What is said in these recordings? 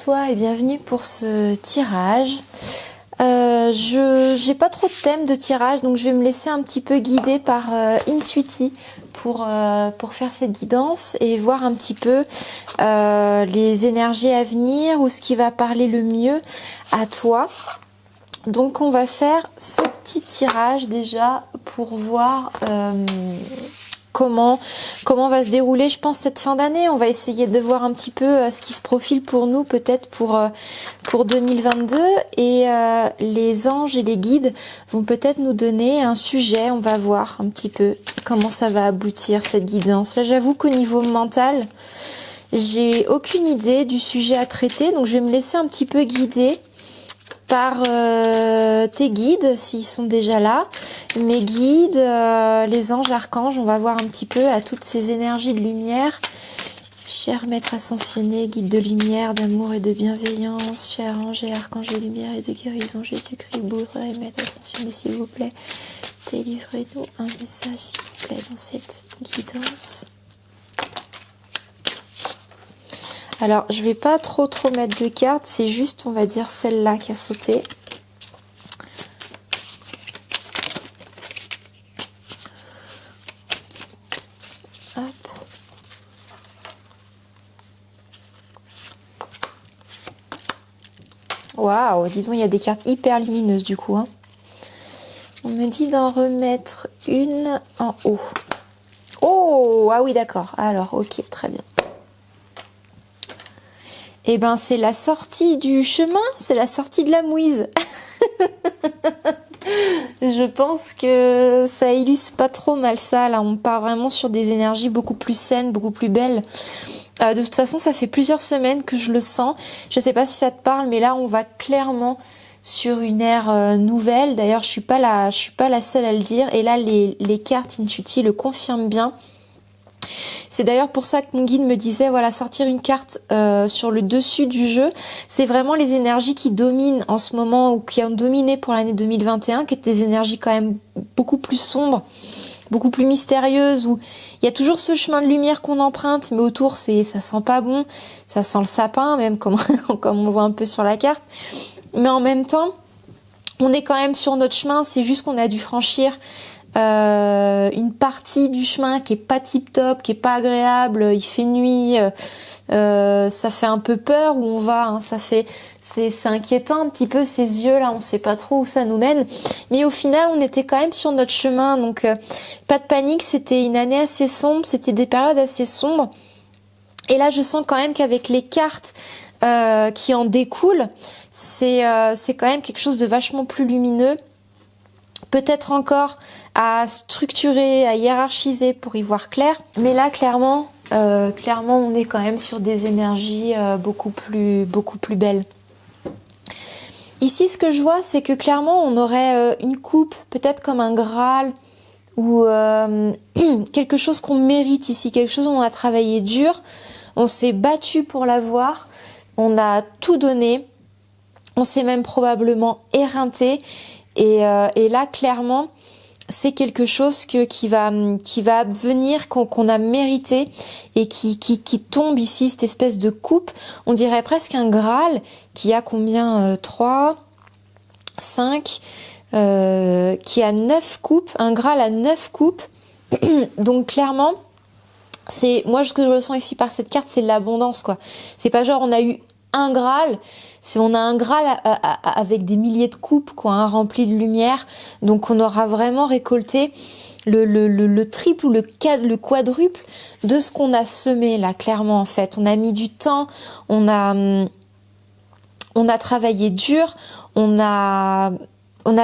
toi et bienvenue pour ce tirage. Je n'ai pas trop de thème de tirage, donc je vais me laisser un petit peu guider par Intuiti pour faire cette guidance et voir un petit peu les énergies à venir ou ce qui va parler le mieux à toi. Donc on va faire ce petit tirage déjà pour voir comment va se dérouler, je pense, cette fin d'année. On va essayer de voir un petit peu ce qui se profile pour nous, peut-être pour 2022. Et les anges et les guides vont peut-être nous donner un sujet. On va voir un petit peu comment ça va aboutir, cette guidance. Là, j'avoue qu'au niveau mental, j'ai aucune idée du sujet à traiter. Donc, je vais me laisser un petit peu guider par tes guides, s'ils sont déjà là, mes guides, les anges, archanges. On va voir un petit peu à toutes ces énergies de lumière. Cher maître ascensionné, guide de lumière, d'amour et de bienveillance, cher ange et archange de lumière et de guérison, Jésus-Christ, Bouddha et maître ascensionné, s'il vous plaît, délivrez-nous un message, s'il vous plaît, dans cette guidance. Alors, je vais pas trop mettre de cartes, c'est juste, on va dire, celle-là qui a sauté. Hop. Waouh, disons, il y a des cartes hyper lumineuses du coup. Hein. On me dit d'en remettre une en haut. Oh, ah oui, d'accord. Alors, ok, très bien. Eh ben, c'est la sortie du chemin, c'est la sortie de la mouise. Je pense que ça illustre pas trop mal ça. Là, on part vraiment sur des énergies beaucoup plus saines, beaucoup plus belles. De toute façon, ça fait plusieurs semaines que je le sens. Je sais pas si ça te parle, mais là, on va clairement sur une ère nouvelle. D'ailleurs, je suis pas la seule à le dire. Et là, les cartes Intuiti le confirment bien. C'est d'ailleurs pour ça que mon guide me disait, voilà, sortir une carte sur le dessus du jeu, c'est vraiment les énergies qui dominent en ce moment ou qui ont dominé pour l'année 2021, qui étaient des énergies quand même beaucoup plus sombres, beaucoup plus mystérieuses, où il y a toujours ce chemin de lumière qu'on emprunte, mais autour, ça sent pas bon, ça sent le sapin, même comme on voit un peu sur la carte. Mais en même temps, on est quand même sur notre chemin, c'est juste qu'on a dû franchir une partie du chemin qui est pas tip top, qui est pas agréable, il fait nuit, ça fait un peu peur où on va, hein, c'est inquiétant un petit peu ces yeux là, on sait pas trop où ça nous mène, mais au final on était quand même sur notre chemin, donc pas de panique, c'était une année assez sombre, c'était des périodes assez sombres, et là je sens quand même qu'avec les cartes qui en découlent, c'est quand même quelque chose de vachement plus lumineux. Peut-être encore à structurer, à hiérarchiser pour y voir clair. Mais là, clairement, on est quand même sur des énergies beaucoup plus belles. Ici, ce que je vois, c'est que clairement, on aurait une coupe, peut-être comme un Graal, ou quelque chose qu'on mérite ici, quelque chose où on a travaillé dur, on s'est battu pour l'avoir, on a tout donné, on s'est même probablement éreinté. Et là, clairement, c'est quelque chose qui va venir, qu'on a mérité et qui tombe ici, cette espèce de coupe. On dirait presque un Graal qui a combien 3, 5, qui a 9 coupes. Un Graal à 9 coupes. Donc clairement, moi ce que je ressens ici par cette carte, c'est l'abondance, quoi. C'est pas genre on a eu un Graal, on a un Graal avec des milliers de coupes, quoi, hein, remplis de lumière. Donc on aura vraiment récolté le triple ou le quadruple de ce qu'on a semé là, clairement en fait. On a mis du temps, on a travaillé dur, on n'a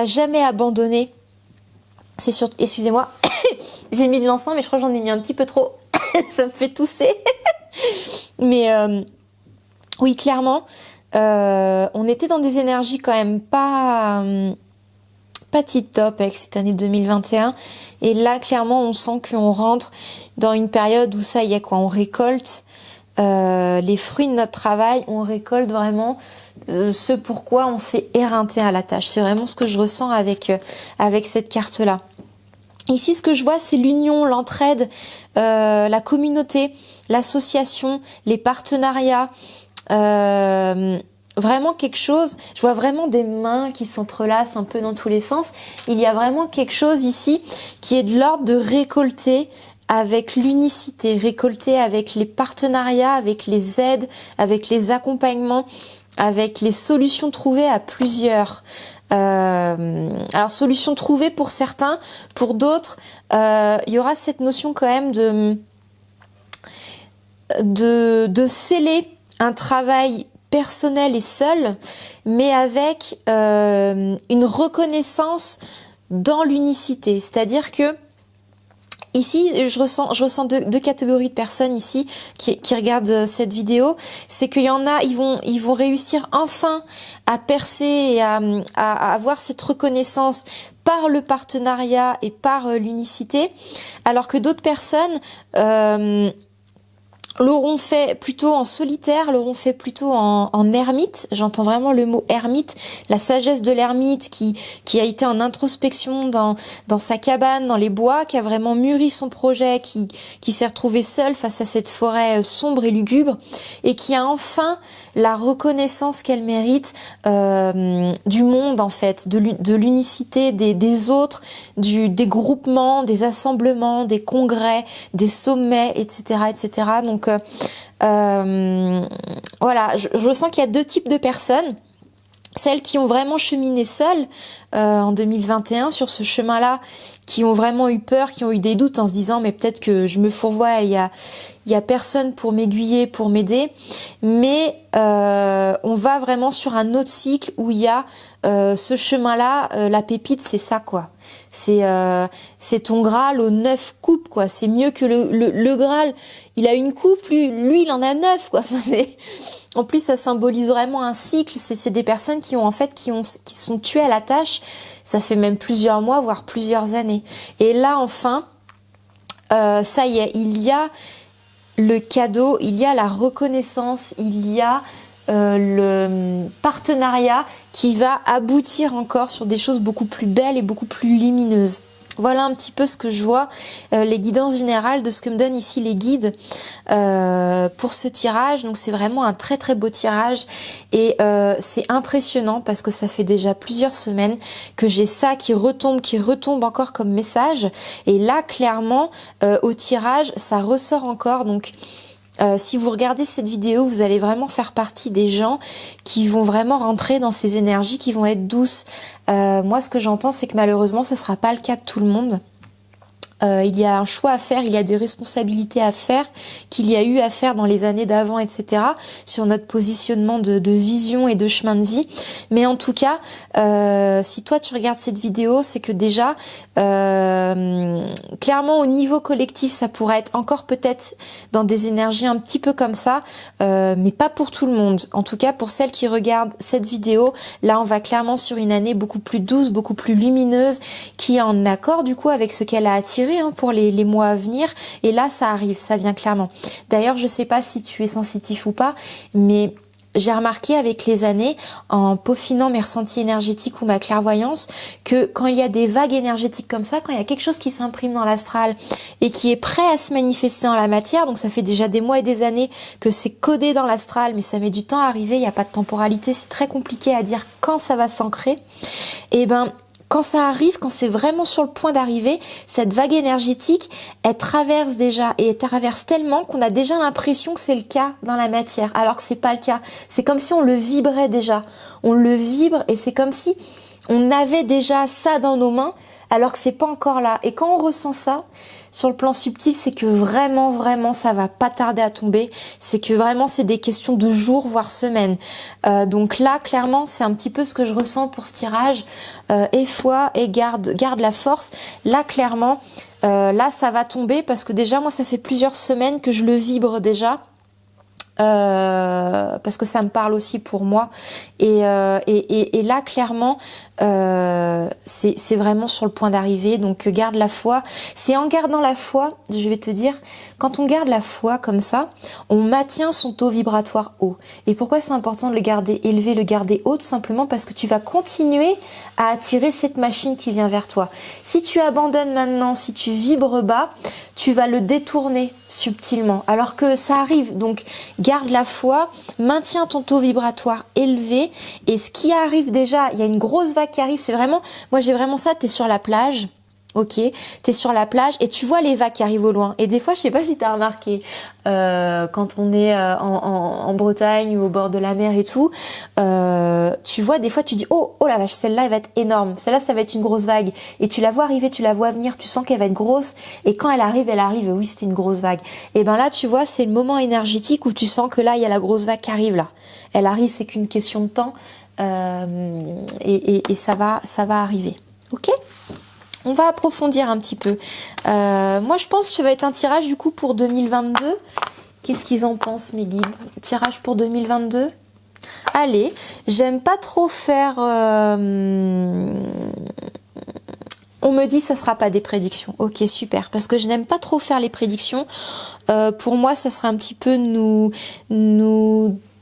jamais abandonné. C'est sûr, excusez-moi, j'ai mis de l'encens, mais je crois que j'en ai mis un petit peu trop. Ça me fait tousser. Mais oui, clairement, on était dans des énergies quand même pas tip top avec cette année 2021. Et là, clairement, on sent qu'on rentre dans une période où ça y est, quoi, on récolte les fruits de notre travail, on récolte vraiment ce pourquoi on s'est éreinté à la tâche. C'est vraiment ce que je ressens avec cette carte-là. Ici, ce que je vois, c'est l'union, l'entraide, la communauté, l'association, les partenariats, Vraiment quelque chose, je vois vraiment des mains qui s'entrelacent un peu dans tous les sens. Il y a vraiment quelque chose ici qui est de l'ordre de récolter avec l'unicité, récolter avec les partenariats, avec les aides, avec les accompagnements, avec les solutions trouvées à plusieurs. Alors solutions trouvées pour certains, pour d'autres, il y aura cette notion quand même de sceller un travail personnel et seul, mais avec une reconnaissance dans l'unicité. C'est-à-dire que ici, je ressens deux catégories de personnes ici qui regardent cette vidéo. C'est qu'il y en a, ils vont réussir enfin à percer et à avoir cette reconnaissance par le partenariat et par l'unicité, alors que d'autres personnes l'auront fait plutôt en solitaire, l'auront fait plutôt en ermite. J'entends vraiment le mot ermite, la sagesse de l'ermite qui a été en introspection dans sa cabane, dans les bois, qui a vraiment mûri son projet, qui s'est retrouvé seul face à cette forêt sombre et lugubre, et qui a enfin la reconnaissance qu'elle mérite du monde en fait, de l'unicité des autres, des groupements, des assemblements, des congrès, des sommets, etc., etc. Donc voilà, je sens qu'il y a deux types de personnes. Celles qui ont vraiment cheminé seules en 2021 sur ce chemin-là, qui ont vraiment eu peur, qui ont eu des doutes en se disant mais peut-être que je me fourvoie, il y a personne pour m'aiguiller, pour m'aider. Mais on va vraiment sur un autre cycle où il y a ce chemin-là, la pépite, c'est ça quoi. C'est ton Graal aux 9 coupes quoi. C'est mieux que le Graal. Il a une coupe, lui il en a 9 quoi. Enfin, en plus, ça symbolise vraiment un cycle. C'est des personnes qui sont tuées à la tâche. Ça fait même plusieurs mois, voire plusieurs années. Et là, enfin, ça y est, il y a le cadeau, il y a la reconnaissance, il y a le partenariat qui va aboutir encore sur des choses beaucoup plus belles et beaucoup plus lumineuses. Voilà un petit peu ce que je vois, les guidances générales de ce que me donnent ici les guides pour ce tirage. Donc c'est vraiment un très très beau tirage et c'est impressionnant parce que ça fait déjà plusieurs semaines que j'ai ça qui retombe encore comme message. Et là clairement au tirage ça ressort encore. Donc si vous regardez cette vidéo, vous allez vraiment faire partie des gens qui vont vraiment rentrer dans ces énergies qui vont être douces. Moi, ce que j'entends, c'est que malheureusement, ce ne sera pas le cas de tout le monde. Il y a un choix à faire, il y a des responsabilités à faire, qu'il y a eu à faire dans les années d'avant, etc., sur notre positionnement de vision et de chemin de vie. Mais en tout cas, si toi tu regardes cette vidéo, c'est que déjà, clairement au niveau collectif, ça pourrait être encore peut-être dans des énergies un petit peu comme ça, mais pas pour tout le monde. En tout cas, pour celles qui regardent cette vidéo, là on va clairement sur une année beaucoup plus douce, beaucoup plus lumineuse, qui est en accord du coup avec ce qu'elle a attiré pour les mois à venir. Et là, ça arrive, ça vient clairement. D'ailleurs, je sais pas si tu es sensitif ou pas, mais j'ai remarqué avec les années, en peaufinant mes ressentis énergétiques ou ma clairvoyance, que quand il y a des vagues énergétiques comme ça, quand il y a quelque chose qui s'imprime dans l'astral et qui est prêt à se manifester dans la matière, donc ça fait déjà des mois et des années que c'est codé dans l'astral, mais ça met du temps à arriver, il n'y a pas de temporalité, c'est très compliqué à dire quand ça va s'ancrer. Et ben, quand ça arrive, quand c'est vraiment sur le point d'arriver, cette vague énergétique, elle traverse déjà et elle traverse tellement qu'on a déjà l'impression que c'est le cas dans la matière, alors que c'est pas le cas. C'est comme si on le vibrait déjà. On le vibre et c'est comme si on avait déjà ça dans nos mains, alors que c'est pas encore là. Et quand on ressent ça, sur le plan subtil, c'est que vraiment, vraiment, ça va pas tarder à tomber. C'est que vraiment, c'est des questions de jours, voire semaines. Donc là, clairement, c'est un petit peu ce que je ressens pour ce tirage. Et foi, et garde la force. Là, clairement, là, ça va tomber parce que déjà, moi, ça fait plusieurs semaines que je le vibre déjà. Parce que ça me parle aussi pour moi et là clairement c'est vraiment sur le point d'arriver, donc garde la foi. C'est en gardant la foi, je vais te dire, quand on garde la foi comme ça, on maintient son taux vibratoire haut. Et pourquoi c'est important de le garder élevé, le garder haut? Tout simplement parce que tu vas continuer à attirer cette machine qui vient vers toi. Si tu abandonnes maintenant, si tu vibres bas, tu vas le détourner subtilement, alors que ça arrive. Donc garde la foi, maintiens ton taux vibratoire élevé, et ce qui arrive déjà, il y a une grosse vague qui arrive, c'est vraiment, moi j'ai vraiment ça, t'es sur la plage, ok, t'es sur la plage et tu vois les vagues qui arrivent au loin, et des fois, je sais pas si t'as remarqué, quand on est en Bretagne ou au bord de la mer et tout, tu vois, des fois tu dis oh la vache, celle-là elle va être énorme, celle-là ça va être une grosse vague, et tu la vois arriver, tu la vois venir, tu sens qu'elle va être grosse, et quand elle arrive, oui, c'était une grosse vague. Et ben là tu vois, c'est le moment énergétique où tu sens que là il y a la grosse vague qui arrive là, elle arrive, c'est qu'une question de temps, et ça va arriver, ok. On va approfondir un petit peu. Moi, je pense que ça va être un tirage du coup pour 2022. Qu'est-ce qu'ils en pensent, mes guides? Tirage pour 2022. Allez, j'aime pas trop faire... On me dit ça sera pas des prédictions. Ok, super. Parce que je n'aime pas trop faire les prédictions. Pour moi, ça sera un petit peu nous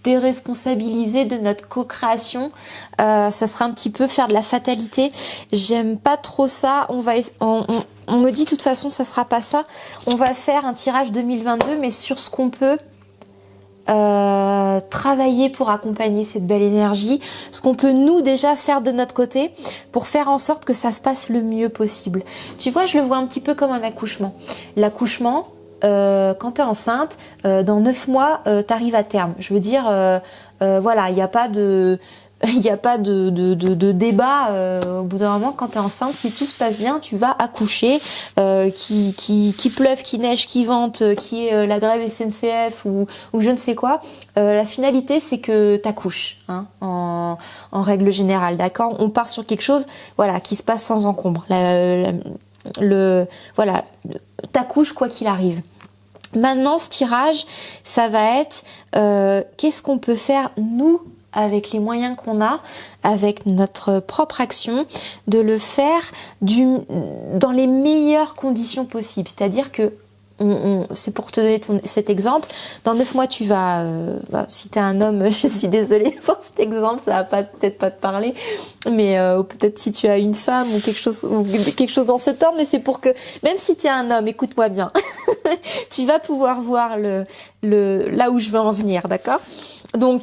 déresponsabiliser de notre co-création. Ça sera un petit peu faire de la fatalité. J'aime pas trop ça. On me dit de toute façon ça sera pas ça. On va faire un tirage 2022, mais sur ce qu'on peut travailler pour accompagner cette belle énergie, ce qu'on peut nous déjà faire de notre côté pour faire en sorte que ça se passe le mieux possible. Tu vois, je le vois un petit peu comme un accouchement. L'accouchement, quand tu es enceinte, dans 9 mois, tu arrives à terme. Je veux dire, voilà, il n'y a pas de... Il n'y a pas de débat. Au bout d'un moment, quand tu es enceinte, si tout se passe bien, tu vas accoucher. Qui pleuve, qui neige, qui vente, qui est la grève SNCF ou je ne sais quoi. La finalité, c'est que tu accouches, hein, en règle générale, d'accord. On part sur quelque chose, voilà, qui se passe sans encombre. Voilà, t'accouches quoi qu'il arrive. Maintenant, ce tirage, ça va être qu'est-ce qu'on peut faire nous avec les moyens qu'on a, avec notre propre action, de le faire dans les meilleures conditions possibles. C'est-à-dire que, c'est pour te donner cet exemple, dans 9 mois tu vas, si t'es un homme, je suis désolée pour cet exemple, ça va peut-être pas te parler, mais ou peut-être si tu as une femme ou quelque chose dans ce temps, mais c'est pour que, même si t'es un homme, écoute-moi bien, tu vas pouvoir voir là où je veux en venir, d'accord? Donc,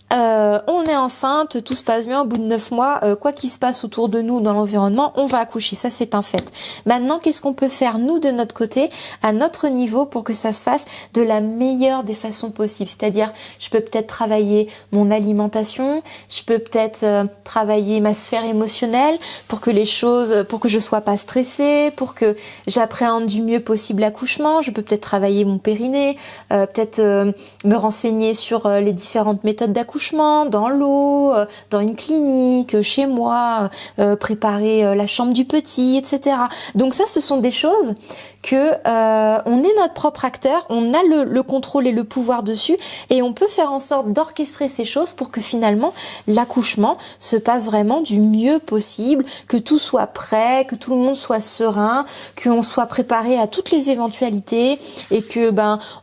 on est enceinte, tout se passe bien, au bout de 9 mois, quoi qu'il se passe autour de nous dans l'environnement, on va accoucher, ça c'est un fait. Maintenant, qu'est-ce qu'on peut faire nous de notre côté, à notre niveau, pour que ça se fasse de la meilleure des façons possibles? C'est-à-dire, je peux peut-être travailler mon alimentation, je peux peut-être travailler ma sphère émotionnelle pour que je sois pas stressée, pour que j'appréhende du mieux possible l'accouchement. Je peux peut-être travailler mon périnée, peut-être me renseigner sur les différentes méthodes d'accouchement, dans l'eau, dans une clinique, chez moi, préparer la chambre du petit, etc. Donc ça, ce sont des choses que on est notre propre acteur, on a le contrôle et le pouvoir dessus, et on peut faire en sorte d'orchestrer ces choses pour que finalement l'accouchement se passe vraiment du mieux possible, que tout soit prêt, que tout le monde soit serein, qu'on soit préparé à toutes les éventualités, et que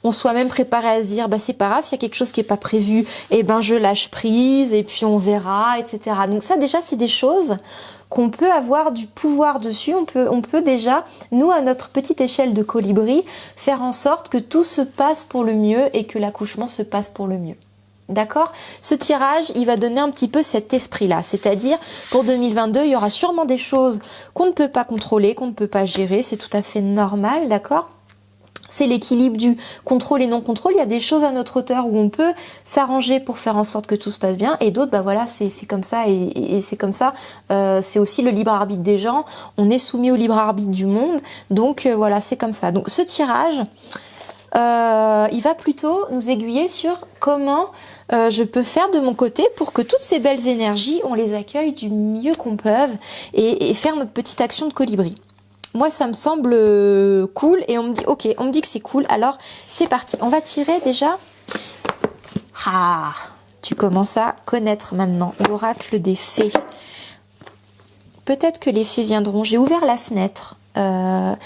on soit même préparé à se dire c'est pas grave, s'il y a quelque chose qui est pas prévu, et je lâche prise et puis on verra, etc. Donc ça déjà c'est des choses qu'on peut avoir du pouvoir dessus. On peut déjà, nous à notre petite échelle de colibri, faire en sorte que tout se passe pour le mieux et que l'accouchement se passe pour le mieux. D'accord? Ce tirage, il va donner un petit peu cet esprit-là. C'est-à-dire, pour 2022, il y aura sûrement des choses qu'on ne peut pas contrôler, qu'on ne peut pas gérer. C'est tout à fait normal, d'accord? C'est l'équilibre du contrôle et non-contrôle. Il y a des choses à notre hauteur où on peut s'arranger pour faire en sorte que tout se passe bien, et d'autres, voilà, c'est comme ça, et c'est comme ça. C'est aussi le libre arbitre des gens. On est soumis au libre arbitre du monde, donc voilà, c'est comme ça. Donc ce tirage, il va plutôt nous aiguiller sur comment je peux faire de mon côté pour que toutes ces belles énergies, on les accueille du mieux qu'on peut, et faire notre petite action de colibri. Moi, ça me semble cool, et on me dit, ok, on me dit que c'est cool, alors c'est parti. On va tirer déjà. Ah, tu commences à connaître maintenant l'oracle des fées. Peut-être que les fées viendront. J'ai ouvert la fenêtre. Là,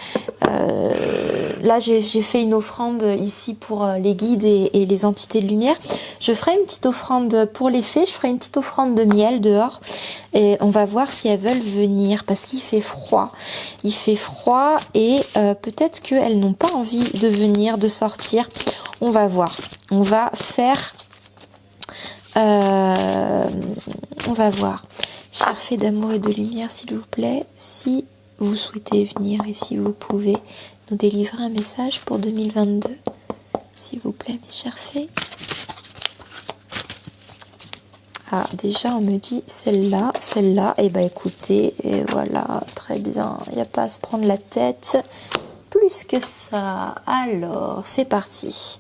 j'ai fait une offrande ici pour les guides et les entités de lumière. Je ferai une petite offrande pour les fées. Je ferai une petite offrande de miel dehors. Et on va voir si elles veulent venir parce qu'il fait froid. Il fait froid et peut-être qu'elles n'ont pas envie de venir, de sortir. On va voir. On va faire... on va voir. Chère fée d'amour et de lumière, s'il vous plaît, si vous souhaitez venir et si vous pouvez nous délivrer un message pour 2022, s'il vous plaît, mes chères fées. Ah, déjà, on me dit celle-là, celle-là. Eh ben, écoutez, et voilà, très bien. Il n'y a pas à se prendre la tête plus que ça. Alors, c'est parti.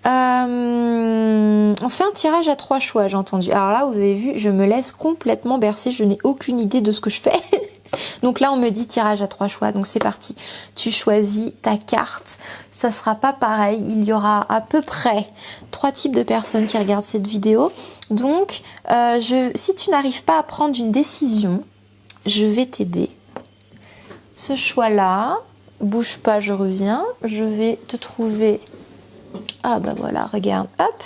On fait un tirage à 3 choix, j'ai entendu. Alors là, vous avez vu, je me laisse complètement bercer. Je n'ai aucune idée de ce que je fais. Donc là, on me dit tirage à 3 choix. Donc c'est parti. Tu choisis ta carte. Ça sera pas pareil. Il y aura à peu près 3 types de personnes qui regardent cette vidéo. Donc, si tu n'arrives pas à prendre une décision, je vais t'aider. Ce choix-là, bouge pas, je reviens. Je vais te trouver... Ah bah voilà, regarde, hop,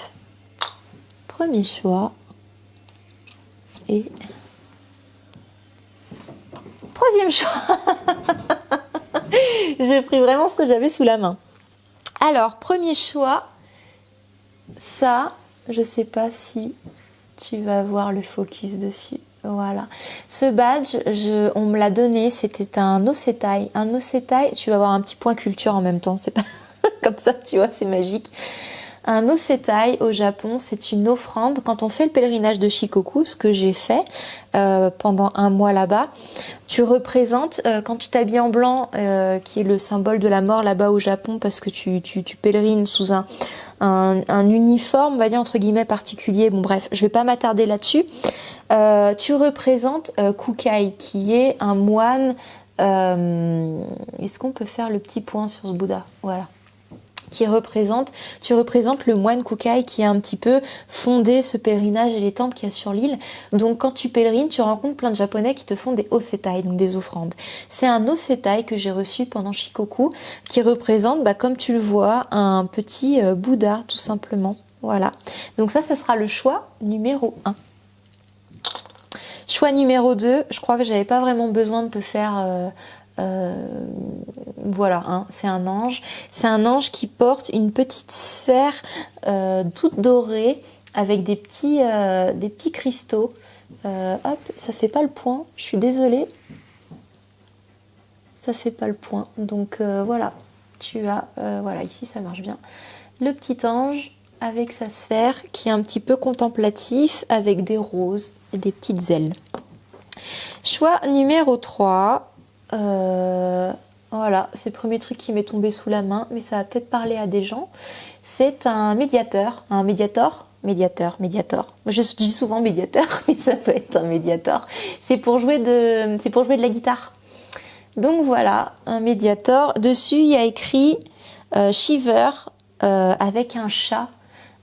premier choix et troisième choix. J'ai pris vraiment ce que j'avais sous la main. Alors, premier choix, ça, je sais pas si tu vas avoir le focus dessus. Voilà. Ce badge, on me l'a donné, c'était un Osetai. Un Osetai, tu vas avoir un petit point culture en même temps, c'est pas... Comme ça, tu vois, c'est magique. Un Osetai au Japon, c'est une offrande. Quand on fait le pèlerinage de Shikoku, ce que j'ai fait pendant un mois là-bas, tu représentes, quand tu t'habilles en blanc, qui est le symbole de la mort là-bas au Japon, parce que tu pèlerines sous un uniforme, on va dire entre guillemets particulier. Bon bref, je vais pas m'attarder là-dessus. Tu représentes Kukai, qui est un moine. Est-ce qu'on peut faire le petit point sur ce Bouddha? Voilà. Tu représentes le moine Kukai qui a un petit peu fondé ce pèlerinage et les temples qu'il y a sur l'île. Donc quand tu pèlerines, tu rencontres plein de Japonais qui te font des osetai, donc des offrandes. C'est un osetai que j'ai reçu pendant Shikoku qui représente, comme tu le vois, un petit Bouddha tout simplement. Voilà. Donc ça sera le choix numéro 1. Choix numéro 2, je crois que j'avais pas vraiment besoin de te faire... voilà, hein, c'est un ange. C'est un ange qui porte une petite sphère toute dorée avec des petits cristaux. Hop, ça fait pas le point. Je suis désolée. Ça fait pas le point. Donc voilà, tu as voilà, ici ça marche bien. Le petit ange avec sa sphère qui est un petit peu contemplatif avec des roses et des petites ailes. Choix numéro 3. Voilà, c'est le premier truc qui m'est tombé sous la main, mais ça va peut-être parler à des gens. C'est un médiateur, médiator. Je dis souvent médiateur, mais ça doit être un médiator. C'est pour jouer de la guitare. Donc voilà, un médiator. Dessus, il y a écrit Shiver avec un chat.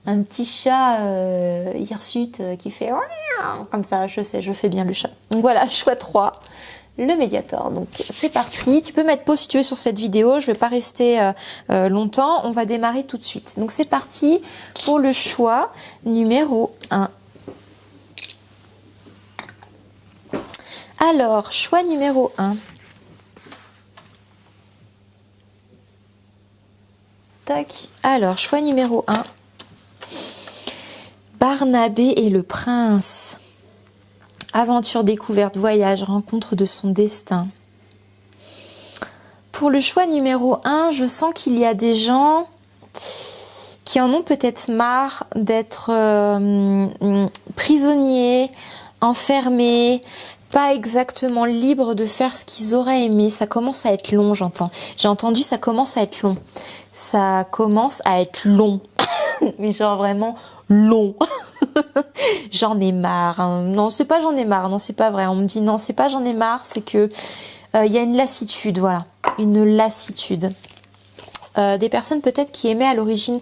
Un petit chat hirsute qui fait comme ça, je sais, je fais bien le chat. Donc voilà, choix 3. Le médiator. Donc c'est parti. Tu peux mettre pause si tu veux sur cette vidéo. Je vais pas rester longtemps. On va démarrer tout de suite. Donc c'est parti pour le choix numéro 1. Alors, choix numéro 1. Tac. Alors, choix numéro 1. Barnabé et le prince. Aventure, découverte, voyage, rencontre de son destin. Pour le choix numéro 1, je sens qu'il y a des gens qui en ont peut-être marre d'être prisonniers, enfermés, pas exactement libres de faire ce qu'ils auraient aimé. Ça commence à être long, j'entends. J'ai entendu, ça commence à être long. Ça commence à être long. Mais genre vraiment long. J'en ai marre. Hein. Non, c'est pas j'en ai marre. Non, c'est pas vrai. On me dit non, c'est pas j'en ai marre. C'est que y a une lassitude, voilà, une lassitude. Des personnes peut-être qui aimaient à l'origine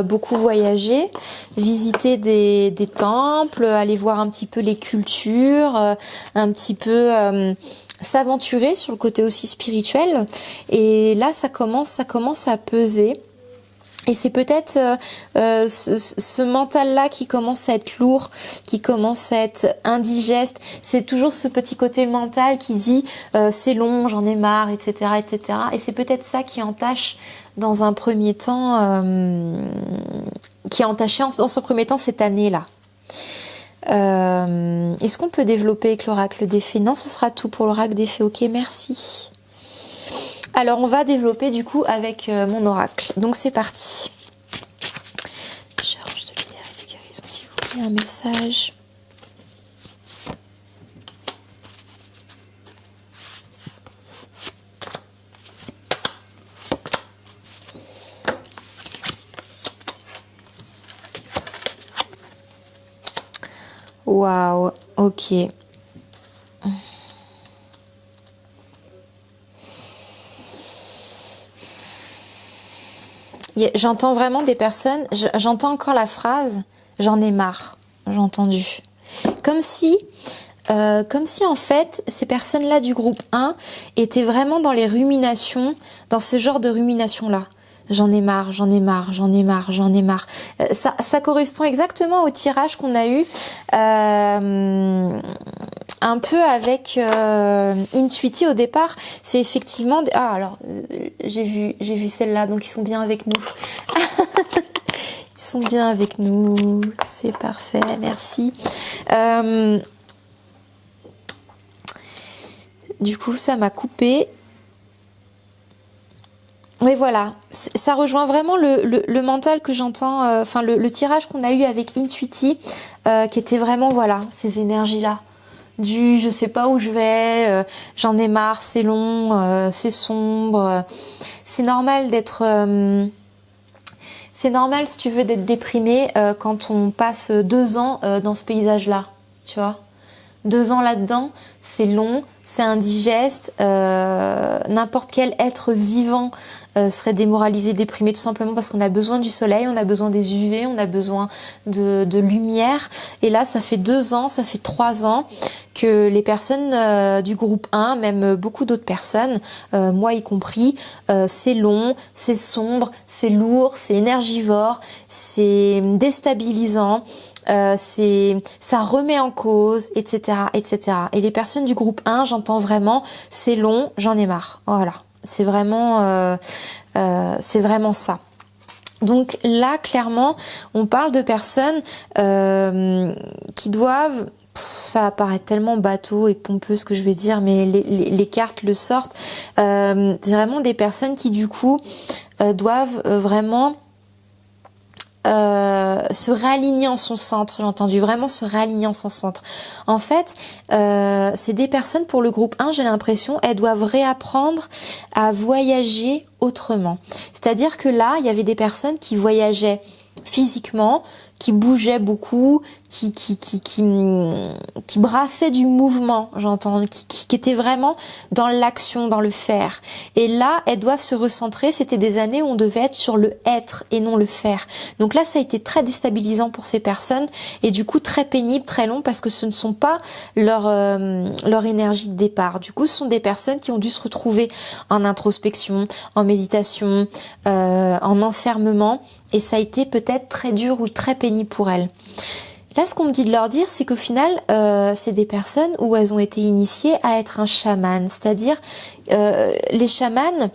beaucoup voyager, visiter des temples, aller voir un petit peu les cultures, un petit peu s'aventurer sur le côté aussi spirituel. Et là, ça commence à peser. Et c'est peut-être ce mental-là qui commence à être lourd, qui commence à être indigeste. C'est toujours ce petit côté mental qui dit c'est long, j'en ai marre, etc., etc. Et c'est peut-être ça qui entache dans un premier temps, qui a entaché dans un premier temps cette année-là. Est-ce qu'on peut développer avec l'oracle des fées? Non, ce sera tout pour l'oracle des fées. Ok, merci. Alors, on va développer du coup avec mon oracle. Donc, c'est parti. Charge de lumière et de guérison, s'il vous plaît, un message. Waouh, ok. J'entends vraiment des personnes, j'entends encore la phrase « j'en ai marre », j'ai entendu. Comme si en fait, ces personnes-là du groupe 1 étaient vraiment dans les ruminations, dans ce genre de rumination-là. J'en ai marre, j'en ai marre, j'en ai marre, j'en ai marre. Ça correspond exactement au tirage qu'on a eu un peu avec Intuiti au départ. C'est effectivement... Ah alors, j'ai vu celle-là, donc ils sont bien avec nous. Ils sont bien avec nous, c'est parfait, merci. Du coup, ça m'a coupé. Mais voilà, ça rejoint vraiment le mental que j'entends, enfin le tirage qu'on a eu avec Intuiti, qui était vraiment, voilà, ces énergies-là. Du je sais pas où je vais, j'en ai marre, c'est long, c'est sombre. C'est normal d'être... c'est normal, si tu veux, d'être déprimé quand on passe 2 ans dans ce paysage-là, tu vois. 2 ans là-dedans, c'est long, c'est indigeste. N'importe quel être vivant serait démoralisé, déprimé, tout simplement parce qu'on a besoin du soleil, on a besoin des UV, on a besoin de lumière. Et là, ça fait 2 ans, ça fait 3 ans que les personnes du groupe 1, même beaucoup d'autres personnes, moi y compris, c'est long, c'est sombre, c'est lourd, c'est énergivore, c'est déstabilisant. Ça remet en cause, etc., etc. Et les personnes du groupe 1, j'entends vraiment, c'est long, j'en ai marre. Voilà, c'est vraiment ça. Donc là, clairement, on parle de personnes qui doivent... Ça va paraître tellement bateau et pompeux ce que je vais dire, mais les cartes le sortent. C'est vraiment des personnes qui, du coup, doivent vraiment... se réaligner en son centre, j'ai entendu vraiment se réaligner en son centre. En fait, c'est des personnes pour le groupe 1, j'ai l'impression, elles doivent réapprendre à voyager autrement. C'est-à-dire que là, il y avait des personnes qui voyageaient physiquement, qui bougeaient beaucoup, qui brassaient du mouvement, j'entends, qui étaient vraiment dans l'action, dans le faire. Et là, elles doivent se recentrer. C'était des années où on devait être sur le être et non le faire. Donc là, ça a été très déstabilisant pour ces personnes et du coup très pénible, très long parce que ce ne sont pas leur énergie de départ. Du coup, ce sont des personnes qui ont dû se retrouver en introspection, en méditation, en enfermement. Et ça a été peut-être très dur ou très pénible pour elles. Là, ce qu'on me dit de leur dire, c'est qu'au final, c'est des personnes où elles ont été initiées à être un chaman. C'est-à-dire, les chamans,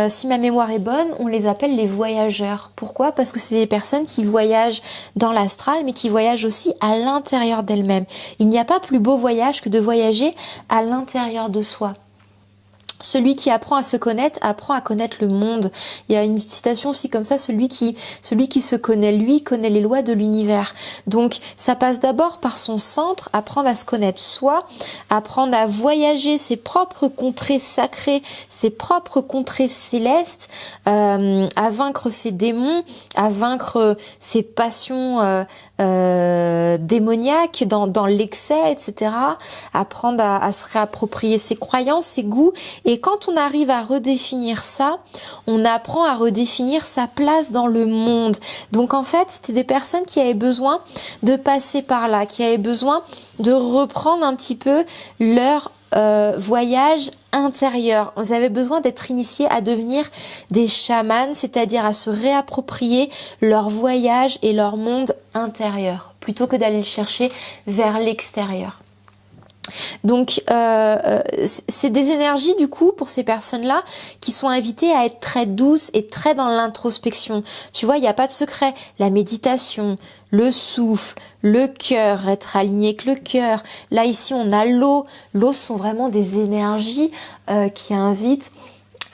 si ma mémoire est bonne, on les appelle les voyageurs. Pourquoi ? Parce que c'est des personnes qui voyagent dans l'astral, mais qui voyagent aussi à l'intérieur d'elles-mêmes. Il n'y a pas plus beau voyage que de voyager à l'intérieur de soi. Celui qui apprend à se connaître, apprend à connaître le monde. Il y a une citation aussi comme ça, celui qui se connaît, lui, connaît les lois de l'univers. Donc, ça passe d'abord par son centre, apprendre à se connaître soi, apprendre à voyager ses propres contrées sacrées, ses propres contrées célestes, à vaincre ses démons, à vaincre ses passions démoniaque, dans l'excès, etc. Apprendre à se réapproprier ses croyances, ses goûts. Et quand on arrive à redéfinir ça, on apprend à redéfinir sa place dans le monde. Donc en fait, c'était des personnes qui avaient besoin de passer par là, qui avaient besoin de reprendre un petit peu leur voyage intérieur. Vous avez besoin d'être initiés à devenir des chamans, c'est-à-dire à se réapproprier leur voyage et leur monde intérieur, plutôt que d'aller le chercher vers l'extérieur. Donc c'est des énergies du coup pour ces personnes-là qui sont invitées à être très douces et très dans l'introspection. Tu vois, il n'y a pas de secret. La méditation, le souffle, le cœur, être aligné avec le cœur. Là ici on a l'eau. L'eau sont vraiment des énergies qui invitent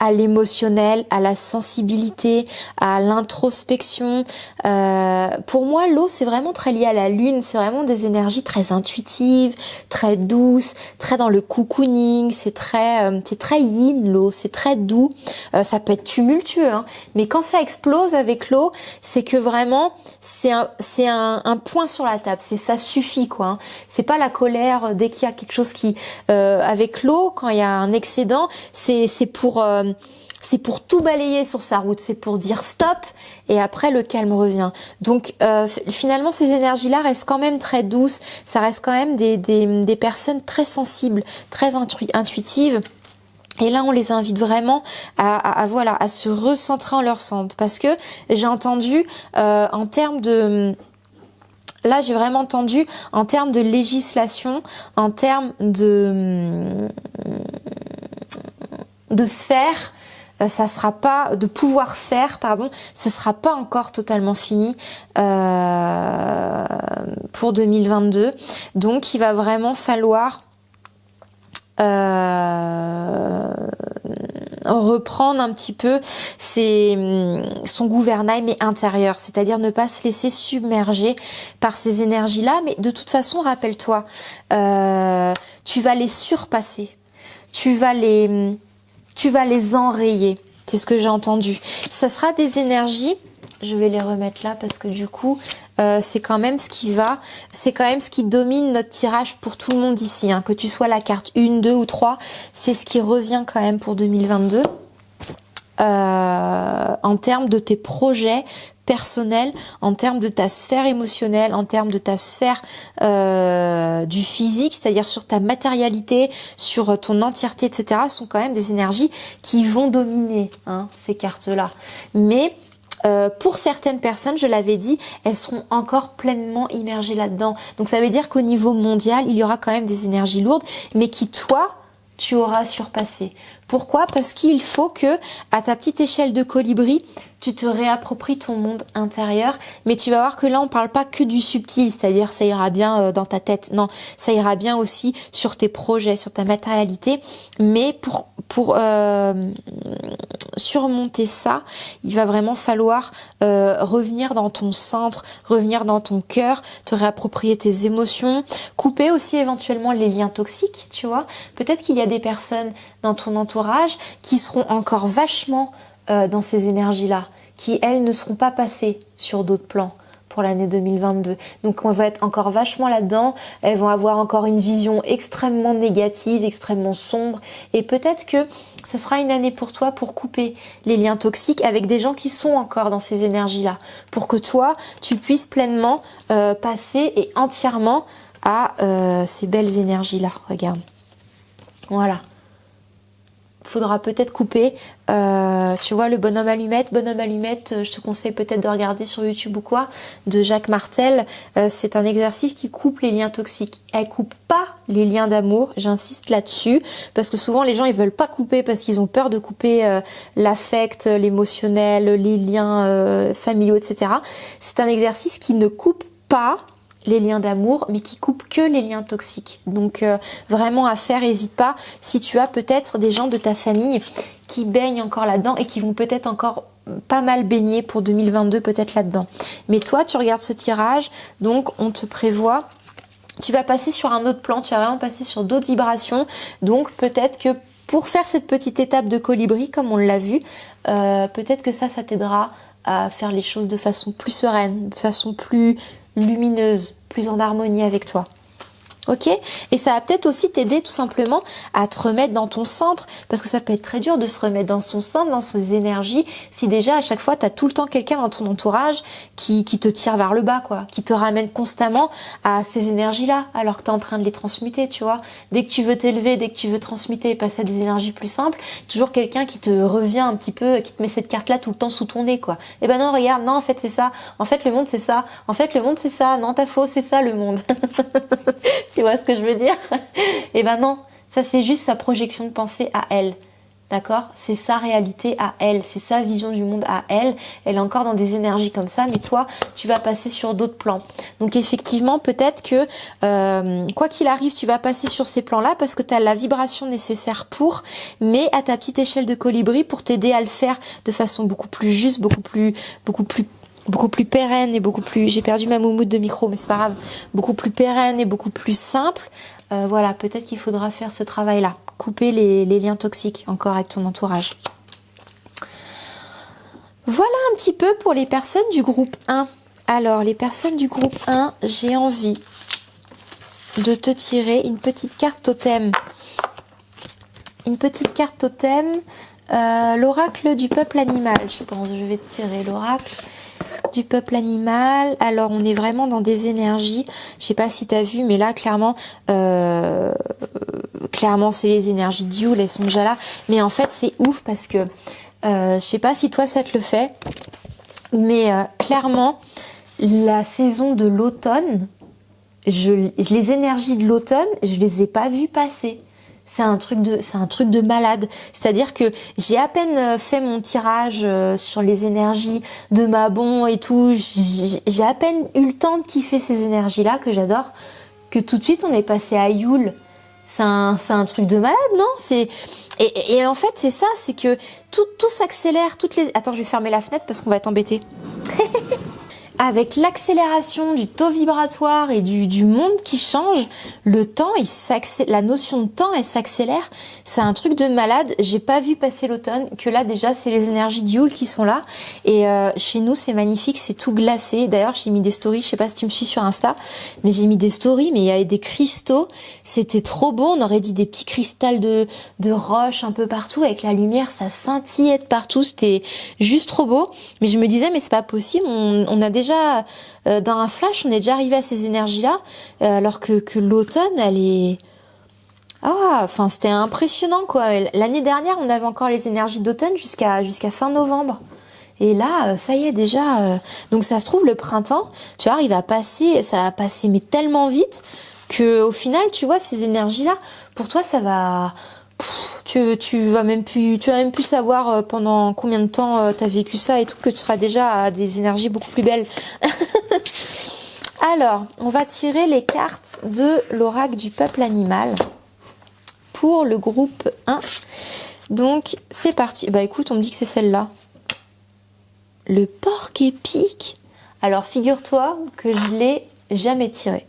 à l'émotionnel, à la sensibilité, à l'introspection. Pour moi, l'eau, c'est vraiment très lié à la lune. C'est vraiment des énergies très intuitives, très douces, très dans le cocooning. C'est très yin, l'eau. C'est très doux. Ça peut être tumultueux, hein. Mais quand ça explose avec l'eau, c'est que vraiment, c'est un point sur la table. Ça suffit, quoi, hein. C'est pas la colère dès qu'il y a quelque chose qui, avec l'eau, quand il y a un excédent, c'est pour tout balayer sur sa route, c'est pour dire stop et après le calme revient. Donc finalement ces énergies-là restent quand même très douces, ça reste quand même des personnes très sensibles, très intuitives. Et là, on les invite vraiment à se recentrer en leur centre, parce que j'ai entendu en termes de Là, j'ai vraiment entendu en termes de législation, en termes de faire, ça sera pas de pouvoir faire, pardon, ça sera pas encore totalement fini pour 2022. Donc, il va vraiment falloir reprendre un petit peu son gouvernail mais intérieur, c'est-à-dire ne pas se laisser submerger par ces énergies-là. Mais de toute façon, rappelle-toi, tu vas les surpasser, tu vas les enrayer. C'est ce que j'ai entendu. Ça sera des énergies, je vais les remettre là parce que du coup, c'est quand même ce qui domine notre tirage pour tout le monde ici, hein. Que tu sois la carte 1, 2 ou 3, c'est ce qui revient quand même pour 2022. En termes de tes projets personnels, en termes de ta sphère émotionnelle, en termes de ta sphère du physique, c'est-à-dire sur ta matérialité, sur ton entièreté, etc., sont quand même des énergies qui vont dominer, hein, ces cartes-là. Mais pour certaines personnes, je l'avais dit, elles seront encore pleinement immergées là-dedans. Donc ça veut dire qu'au niveau mondial, il y aura quand même des énergies lourdes, mais qui, toi, tu auras surpassé. Pourquoi ? Parce qu'il faut que, à ta petite échelle de colibri, tu te réappropries ton monde intérieur, mais tu vas voir que là, on parle pas que du subtil, c'est-à-dire ça ira bien dans ta tête. Non, ça ira bien aussi sur tes projets, sur ta matérialité. Mais pour surmonter ça, il va vraiment falloir revenir dans ton centre, revenir dans ton cœur, te réapproprier tes émotions, couper aussi éventuellement les liens toxiques, tu vois. Peut-être qu'il y a des personnes dans ton entourage qui seront encore vachement dans ces énergies-là, qui, elles, ne seront pas passées sur d'autres plans pour l'année 2022. Donc on va être encore vachement là-dedans, elles vont avoir encore une vision extrêmement négative, extrêmement sombre, et peut-être que ça sera une année pour toi pour couper les liens toxiques avec des gens qui sont encore dans ces énergies-là, pour que toi, tu puisses pleinement passer et entièrement à ces belles énergies-là. Regarde. Voilà. Faudra peut-être couper, tu vois, le bonhomme allumette, je te conseille peut-être de regarder sur YouTube ou quoi, de Jacques Martel. C'est un exercice qui coupe les liens toxiques. Elle coupe pas les liens d'amour, j'insiste là-dessus, parce que souvent les gens ils veulent pas couper parce qu'ils ont peur de couper l'affect, l'émotionnel, les liens familiaux, etc. C'est un exercice qui ne coupe pas les liens d'amour, mais qui coupe que les liens toxiques. Donc vraiment à faire, n'hésite pas, si tu as peut-être des gens de ta famille qui baignent encore là-dedans et qui vont peut-être encore pas mal baigner pour 2022 peut-être là-dedans. Mais toi, tu regardes ce tirage, donc on te prévoit, tu vas passer sur un autre plan, tu vas vraiment passer sur d'autres vibrations, donc peut-être que pour faire cette petite étape de colibri, comme on l'a vu, peut-être que ça t'aidera à faire les choses de façon plus sereine, de façon plus lumineuse, plus en harmonie avec toi. Ok? Et ça va peut-être aussi t'aider tout simplement à te remettre dans ton centre, parce que ça peut être très dur de se remettre dans son centre, dans ses énergies, si déjà à chaque fois t'as tout le temps quelqu'un dans ton entourage qui te tire vers le bas, quoi, qui te ramène constamment à ces énergies-là, alors que t'es en train de les transmuter, tu vois. Dès que tu veux t'élever, dès que tu veux transmuter et passer à des énergies plus simples, toujours quelqu'un qui te revient un petit peu, qui te met cette carte-là tout le temps sous ton nez, quoi. Eh ben non, regarde, non, en fait c'est ça, en fait le monde c'est ça, en fait le monde c'est ça, non t'as faux, c'est ça le monde. Tu vois ce que je veux dire? Eh ben non, ça c'est juste sa projection de pensée à elle. D'accord? C'est sa réalité à elle, c'est sa vision du monde à elle. Elle est encore dans des énergies comme ça, mais toi, tu vas passer sur d'autres plans. Donc effectivement, peut-être que quoi qu'il arrive, tu vas passer sur ces plans-là parce que tu as la vibration nécessaire pour, mais à ta petite échelle de colibri pour t'aider à le faire de façon beaucoup plus juste, beaucoup plus pérenne et beaucoup plus... J'ai perdu ma moumoute de micro, mais c'est pas grave. Beaucoup plus pérenne et beaucoup plus simple. Voilà, peut-être qu'il faudra faire ce travail-là. Couper les liens toxiques encore avec ton entourage. Voilà un petit peu pour les personnes du groupe 1. Alors, les personnes du groupe 1, j'ai envie de te tirer une petite carte totem. Une petite carte totem, l'oracle du peuple animal. Je pense que je vais te tirer l'oracle du peuple animal. Alors on est vraiment dans des énergies, je sais pas si t'as vu, mais là clairement c'est les énergies d'Yule, elles sont déjà là, mais en fait c'est ouf parce que je sais pas si toi ça te le fait, mais clairement la saison de l'automne, les énergies de l'automne, je les ai pas vues passer. C'est un truc de malade. C'est-à-dire que j'ai à peine fait mon tirage sur les énergies de Mabon et tout. J'ai à peine eu le temps de kiffer ces énergies-là que j'adore. Que tout de suite on est passé à Yule. C'est un truc de malade, non? Et en fait c'est ça, c'est que tout s'accélère. Attends, je vais fermer la fenêtre parce qu'on va être embêté. Avec l'accélération du taux vibratoire et du monde qui change, le temps, la notion de temps, elle s'accélère. C'est un truc de malade. J'ai pas vu passer l'automne, que là déjà c'est les énergies d'Yule qui sont là. Et chez nous c'est magnifique, c'est tout glacé. D'ailleurs j'ai mis des stories, je sais pas si tu me suis sur Insta, mais j'ai mis des stories, mais il y avait des cristaux. C'était trop beau, on aurait dit des petits cristals de roche un peu partout, avec la lumière, ça scintillait de partout. C'était juste trop beau. Mais je me disais, mais c'est pas possible, on a déjà dans un flash, on est déjà arrivé à ces énergies-là, alors que l'automne, elle est... Ah, enfin, c'était impressionnant, quoi. L'année dernière, on avait encore les énergies d'automne jusqu'à fin novembre. Et là, ça y est, déjà... Donc, ça se trouve, le printemps, tu vois, ça va passer, mais tellement vite, que au final, tu vois, ces énergies-là, pour toi, ça va... Tu vas même plus savoir pendant combien de temps t'as vécu ça et tout, que tu seras déjà à des énergies beaucoup plus belles. Alors, on va tirer les cartes de l'oracle du peuple animal pour le groupe 1. Donc, c'est parti. Bah écoute, on me dit que c'est celle-là. Le porc épique. Alors, figure-toi que je l'ai jamais tiré.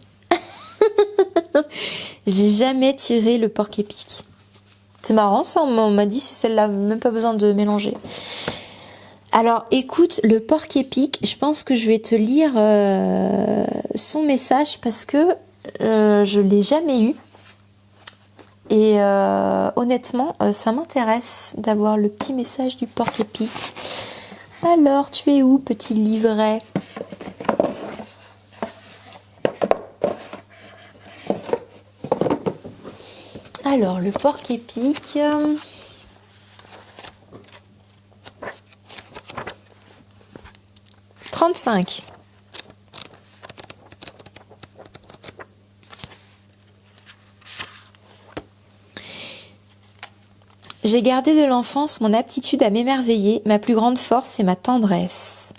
J'ai jamais tiré le porc épique. C'est marrant ça, on m'a dit c'est celle-là, même pas besoin de mélanger. Alors écoute, le porc épique, je pense que je vais te lire son message parce que je l'ai jamais eu. Et honnêtement, ça m'intéresse d'avoir le petit message du porc épique. Alors, tu es où, petit livret ? Alors, le porc épique... 35. J'ai gardé de l'enfance mon aptitude à m'émerveiller. Ma plus grande force, c'est ma tendresse.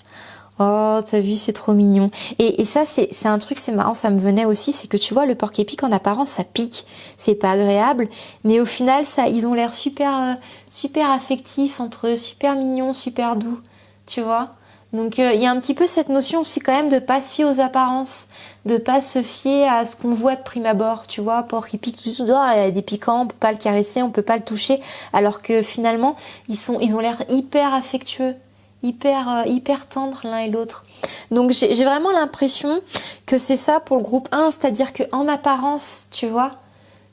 Oh, t'as vu, c'est trop mignon. Et ça, c'est un truc, c'est marrant, ça me venait aussi, c'est que tu vois, le porc épic, en apparence, ça pique. C'est pas agréable. Mais au final, ils ont l'air super affectifs entre eux, super mignons, super doux. Tu vois ? Donc, il y a un petit peu cette notion aussi quand même de pas se fier aux apparences, de pas se fier à ce qu'on voit de prime abord, tu vois, porc épic, tout dehors, il y a des piquants, on peut pas le caresser, on peut pas le toucher, alors que finalement, ils ont l'air hyper affectueux. Hyper tendres l'un et l'autre. Donc j'ai vraiment l'impression que c'est ça pour le groupe 1, c'est-à-dire qu'en apparence, tu vois,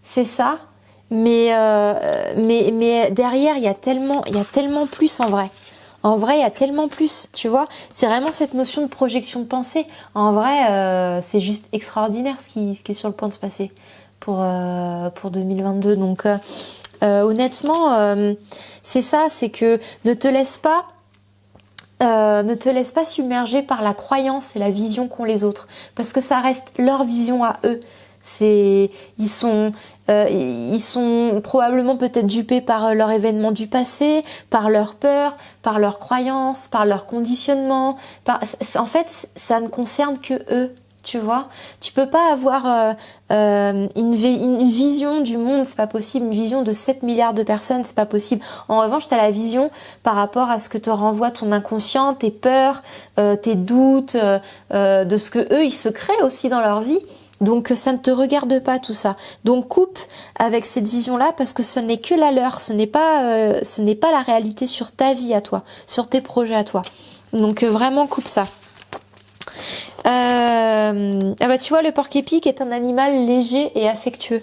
c'est ça, mais derrière, il y a tellement plus en vrai. En vrai, il y a tellement plus, tu vois. C'est vraiment cette notion de projection de pensée. En vrai, c'est juste extraordinaire ce qui est sur le point de se passer pour 2022. Donc, honnêtement, c'est ça, c'est que ne te laisse pas submerger par la croyance et la vision qu'ont les autres, parce que ça reste leur vision à eux. Ils sont probablement peut-être dupés par leur événement du passé, par leur peur, par leurs croyances, par leur conditionnement. En fait, ça ne concerne que eux. Tu vois, tu peux pas avoir une vision du monde, c'est pas possible. Une vision de 7 milliards de personnes, c'est pas possible. En revanche, tu as la vision par rapport à ce que te renvoie ton inconscient, tes peurs, tes doutes, de ce que eux ils se créent aussi dans leur vie. Donc ça ne te regarde pas tout ça. Donc coupe avec cette vision-là parce que ce n'est que la leur, ce n'est pas la réalité sur ta vie à toi, sur tes projets à toi. Donc vraiment coupe ça. Ah bah tu vois, le porc-épic est un animal léger et affectueux.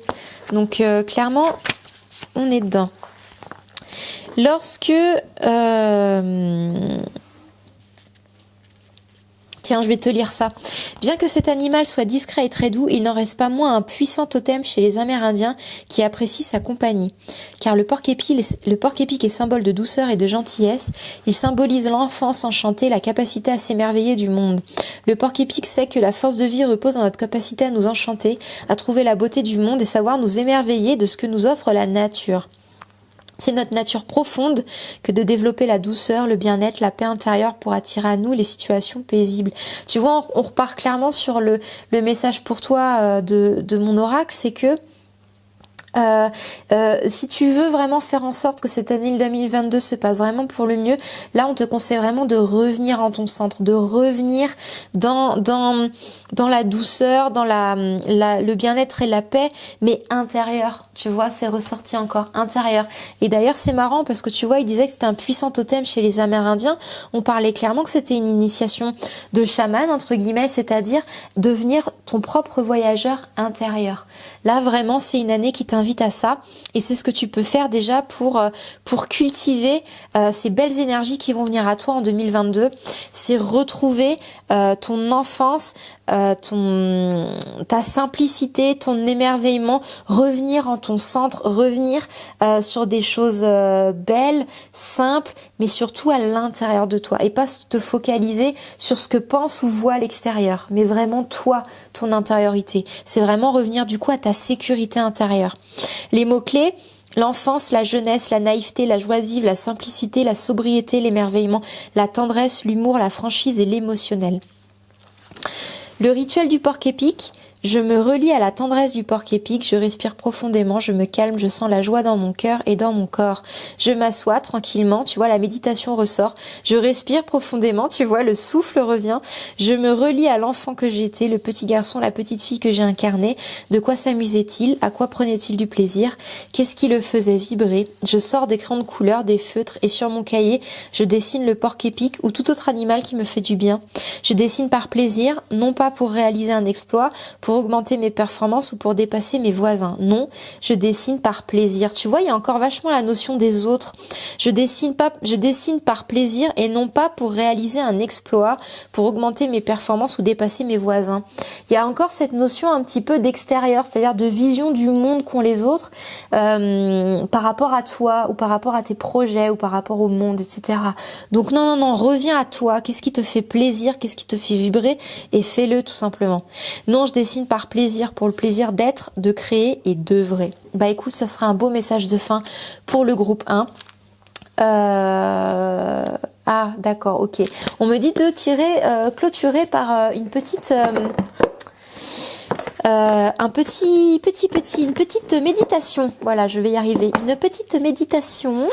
Donc clairement, on est dedans. Lorsque tiens, je vais te lire ça. Bien que cet animal soit discret et très doux, il n'en reste pas moins un puissant totem chez les Amérindiens qui apprécient sa compagnie. Car le porc-épic est symbole de douceur et de gentillesse. Il symbolise l'enfance enchantée, la capacité à s'émerveiller du monde. Le porc-épic sait que la force de vie repose dans notre capacité à nous enchanter, à trouver la beauté du monde et savoir nous émerveiller de ce que nous offre la nature. C'est notre nature profonde que de développer la douceur, le bien-être, la paix intérieure pour attirer à nous les situations paisibles. Tu vois, on repart clairement sur le message pour toi de mon oracle, c'est que si tu veux vraiment faire en sorte que cette année 2022 se passe vraiment pour le mieux, là on te conseille vraiment de revenir en ton centre, de revenir dans la douceur, dans le bien-être et la paix, mais intérieur. Tu vois, c'est ressorti encore intérieur. Et d'ailleurs c'est marrant parce que tu vois, il disait que c'était un puissant totem chez les Amérindiens. On parlait clairement que c'était une initiation de chaman entre guillemets, c'est-à-dire devenir ton propre voyageur intérieur. Là vraiment c'est une année qui t'invite à ça et c'est ce que tu peux faire déjà pour cultiver ces belles énergies qui vont venir à toi en 2022. C'est retrouver ton enfance, ta simplicité, ton émerveillement, revenir en ton centre, revenir sur des choses belles, simples, mais surtout à l'intérieur de toi et pas te focaliser sur ce que pense ou voit l'extérieur, mais vraiment toi, ton intériorité. C'est vraiment revenir du coup à ta sécurité intérieure. Les mots-clés: l'enfance, la jeunesse, la naïveté, la joie de vivre, la simplicité, la sobriété, l'émerveillement, la tendresse, l'humour, la franchise et l'émotionnel. Le rituel du porc-épic: je me relie à la tendresse du porc-épic, je respire profondément, je me calme, je sens la joie dans mon cœur et dans mon corps. Je m'assois tranquillement, tu vois, la méditation ressort. Je respire profondément, tu vois, le souffle revient. Je me relie à l'enfant que j'étais, le petit garçon, la petite fille que j'ai incarné. De quoi s'amusait-il? À quoi prenait-il du plaisir? Qu'est-ce qui le faisait vibrer? Je sors des crayons de couleur, des feutres et sur mon cahier, je dessine le porc-épic ou tout autre animal qui me fait du bien. Je dessine par plaisir, non pas pour réaliser un exploit, pour augmenter mes performances ou pour dépasser mes voisins. Non, je dessine par plaisir. Tu vois, il y a encore vachement la notion des autres. Je dessine par plaisir et non pas pour réaliser un exploit, pour augmenter mes performances ou dépasser mes voisins. Il y a encore cette notion un petit peu d'extérieur, c'est-à-dire de vision du monde qu'ont les autres par rapport à toi ou par rapport à tes projets ou par rapport au monde, etc. Donc non, reviens à toi. Qu'est-ce qui te fait plaisir? Qu'est-ce qui te fait vibrer? Et fais-le tout simplement. Non, je dessine par plaisir, pour le plaisir d'être, de créer et d'œuvrer. Bah écoute, ça sera un beau message de fin pour le groupe 1. Ah d'accord, ok. On me dit de clôturer par une petite une petite méditation. Voilà, je vais y arriver. Une petite méditation.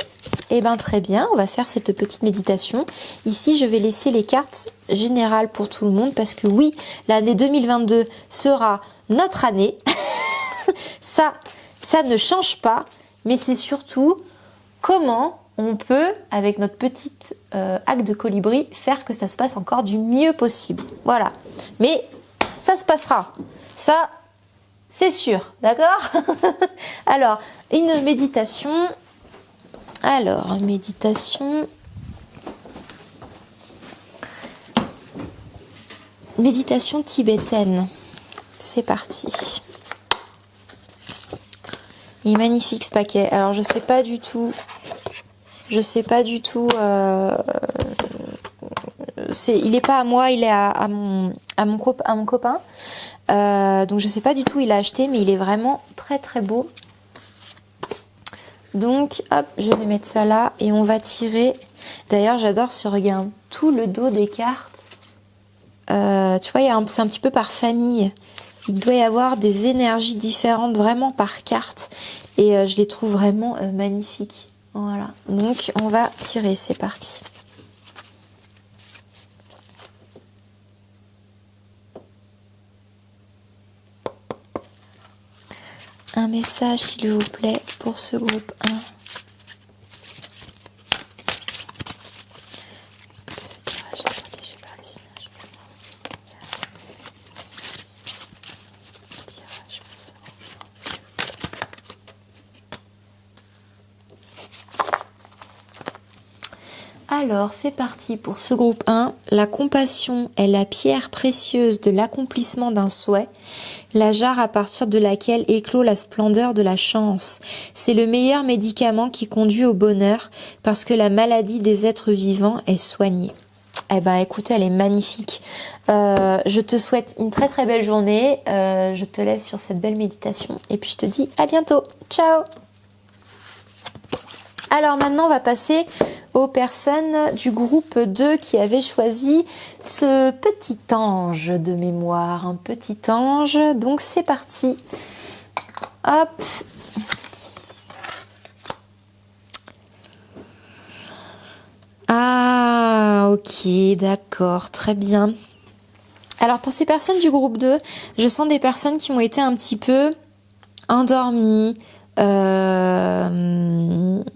Eh ben très bien, on va faire cette petite méditation. Ici, je vais laisser les cartes générales pour tout le monde parce que oui, l'année 2022 sera notre année. ça ne change pas, mais c'est surtout comment on peut, avec notre petite haque de colibri, faire que ça se passe encore du mieux possible. Voilà. Mais ça se passera. Ça, c'est sûr. D'accord? Alors, une méditation. Alors, méditation. Méditation tibétaine. C'est parti. Il est magnifique ce paquet. Alors, je sais pas du tout. Il est pas à moi, il est à mon copain. Donc je sais pas du tout où il a acheté, mais il est vraiment très très beau. Donc hop, je vais mettre ça là et on va tirer. D'ailleurs, j'adore si on regarde tout le dos des cartes. Tu vois, c'est un petit peu par famille. Il doit y avoir des énergies différentes vraiment par carte. Et je les trouve vraiment magnifiques. Voilà, donc on va tirer, c'est parti. Un message s'il vous plaît pour ce groupe 1. Alors, c'est parti pour ce groupe 1. La compassion est la pierre précieuse de l'accomplissement d'un souhait, la jarre à partir de laquelle éclot la splendeur de la chance. C'est le meilleur médicament qui conduit au bonheur parce que la maladie des êtres vivants est soignée. Eh ben, écoutez, elle est magnifique. Je te souhaite une très très belle journée. Je te laisse sur cette belle méditation et puis je te dis à bientôt. Ciao! Alors maintenant, on va passer aux personnes du groupe 2 qui avaient choisi ce petit ange de mémoire. Un petit ange. Donc c'est parti. Hop. Ah, ok, d'accord, très bien. Alors pour ces personnes du groupe 2, je sens des personnes qui ont été un petit peu endormies.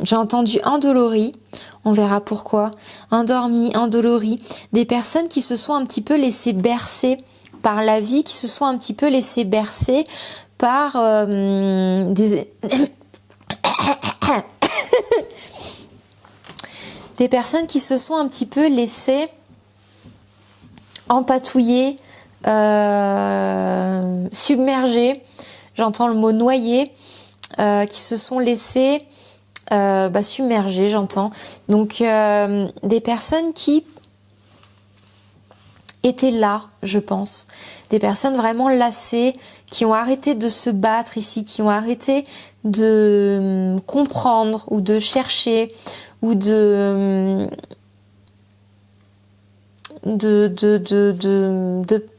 J'ai entendu endolories, on verra pourquoi. Endormies, endolories, des personnes qui se sont un petit peu laissées bercer par la vie, qui se sont un petit peu laissées bercer par des personnes qui se sont un petit peu laissées empatouiller, submerger, j'entends le mot noyer, qui se sont laissés submerger, j'entends. Donc des personnes qui étaient là, je pense. Des personnes vraiment lassées, qui ont arrêté de se battre ici, qui ont arrêté de comprendre ou de chercher ou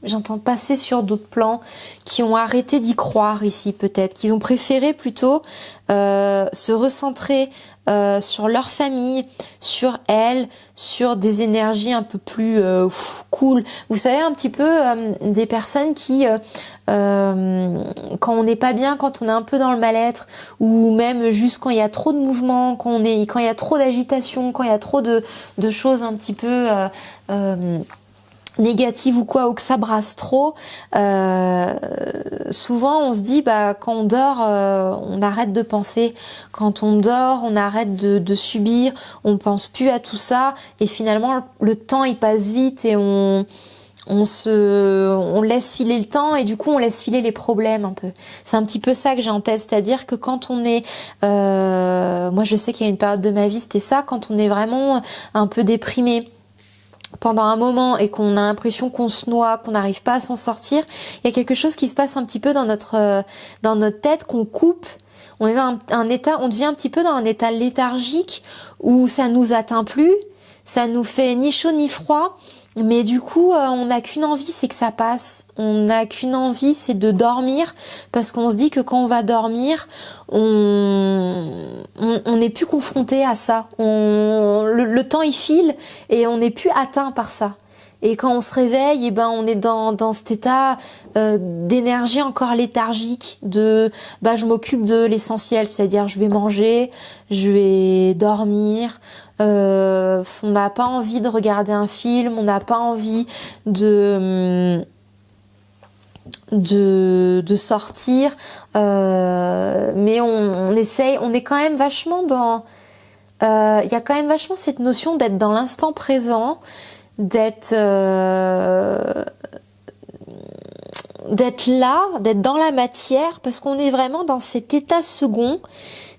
j'entends passer sur d'autres plans, qui ont arrêté d'y croire ici peut-être, qui ont préféré plutôt se recentrer sur leur famille, sur elles, sur des énergies un peu plus cool. Vous savez, un petit peu des personnes qui, quand on n'est pas bien, quand on est un peu dans le mal-être, ou même juste quand il y a trop de mouvements, quand il y a trop d'agitation, quand il y a trop de choses un petit peu négative ou quoi, ou que ça brasse trop, souvent on se dit quand on dort, on arrête de penser. Quand on dort, on arrête de subir, on pense plus à tout ça, et finalement le temps il passe vite et on laisse filer le temps, et du coup on laisse filer les problèmes un peu. C'est un petit peu ça que j'ai en tête, c'est-à-dire que quand on est moi je sais qu'il y a une période de ma vie, c'était ça, quand on est vraiment un peu déprimé pendant un moment et qu'on a l'impression qu'on se noie, qu'on n'arrive pas à s'en sortir, il y a quelque chose qui se passe un petit peu dans notre tête, qu'on coupe. On est dans un état, on devient un petit peu dans un état léthargique où ça nous atteint plus, ça nous fait ni chaud ni froid, mais du coup on n'a qu'une envie, c'est que ça passe. On n'a qu'une envie, c'est de dormir, parce qu'on se dit que quand on va dormir, on n'est plus confronté à ça. Le temps il file et on n'est plus atteint par ça. Et quand on se réveille, on est dans cet état d'énergie encore léthargique, je m'occupe de l'essentiel, c'est-à-dire je vais manger, je vais dormir, on n'a pas envie de regarder un film, on n'a pas envie de sortir, mais on essaye, on est quand même vachement dans... Il y a quand même vachement cette notion d'être dans l'instant présent, d'être là, d'être dans la matière, parce qu'on est vraiment dans cet état second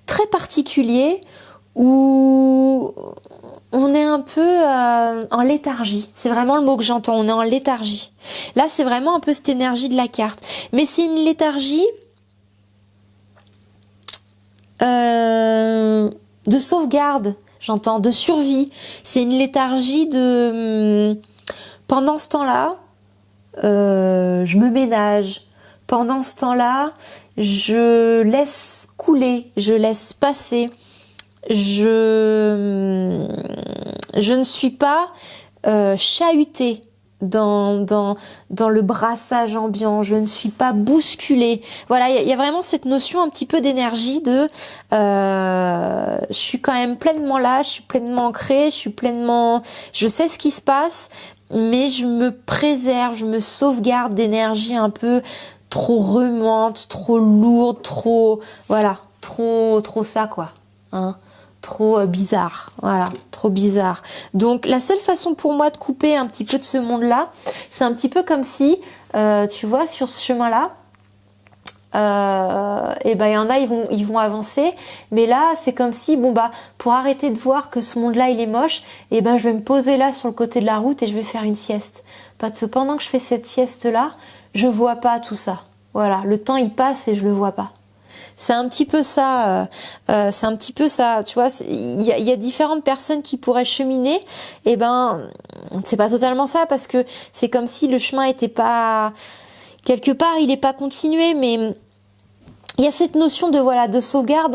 très particulier où on est un peu en léthargie. C'est vraiment le mot que j'entends, on est en léthargie. Là, c'est vraiment un peu cette énergie de la carte. Mais c'est une léthargie de sauvegarde, j'entends, de survie. C'est une léthargie de... Pendant ce temps-là, je me ménage. Pendant ce temps-là, je laisse couler, je laisse passer. Je ne suis pas chahutée dans le brassage ambiant, je ne suis pas bousculée. Voilà, il y a vraiment cette notion un petit peu d'énergie de je suis quand même pleinement là, je suis pleinement ancrée, je sais ce qui se passe, mais je me préserve, je me sauvegarde d'énergie un peu trop remuante, trop lourde, trop ça quoi, hein. Trop bizarre, voilà, trop bizarre. Donc la seule façon pour moi de couper un petit peu de ce monde-là, c'est un petit peu comme si, tu vois, sur ce chemin-là, il y en a, ils vont avancer, mais là, c'est comme si, pour arrêter de voir que ce monde-là, il est moche, je vais me poser là sur le côté de la route et je vais faire une sieste. Parce que pendant que je fais cette sieste-là, je vois pas tout ça. Voilà, le temps il passe et je le vois pas. C'est un petit peu ça, tu vois, il y a différentes personnes qui pourraient cheminer, c'est pas totalement ça, parce que c'est comme si le chemin était pas, quelque part, il est pas continué, mais il y a cette notion de sauvegarde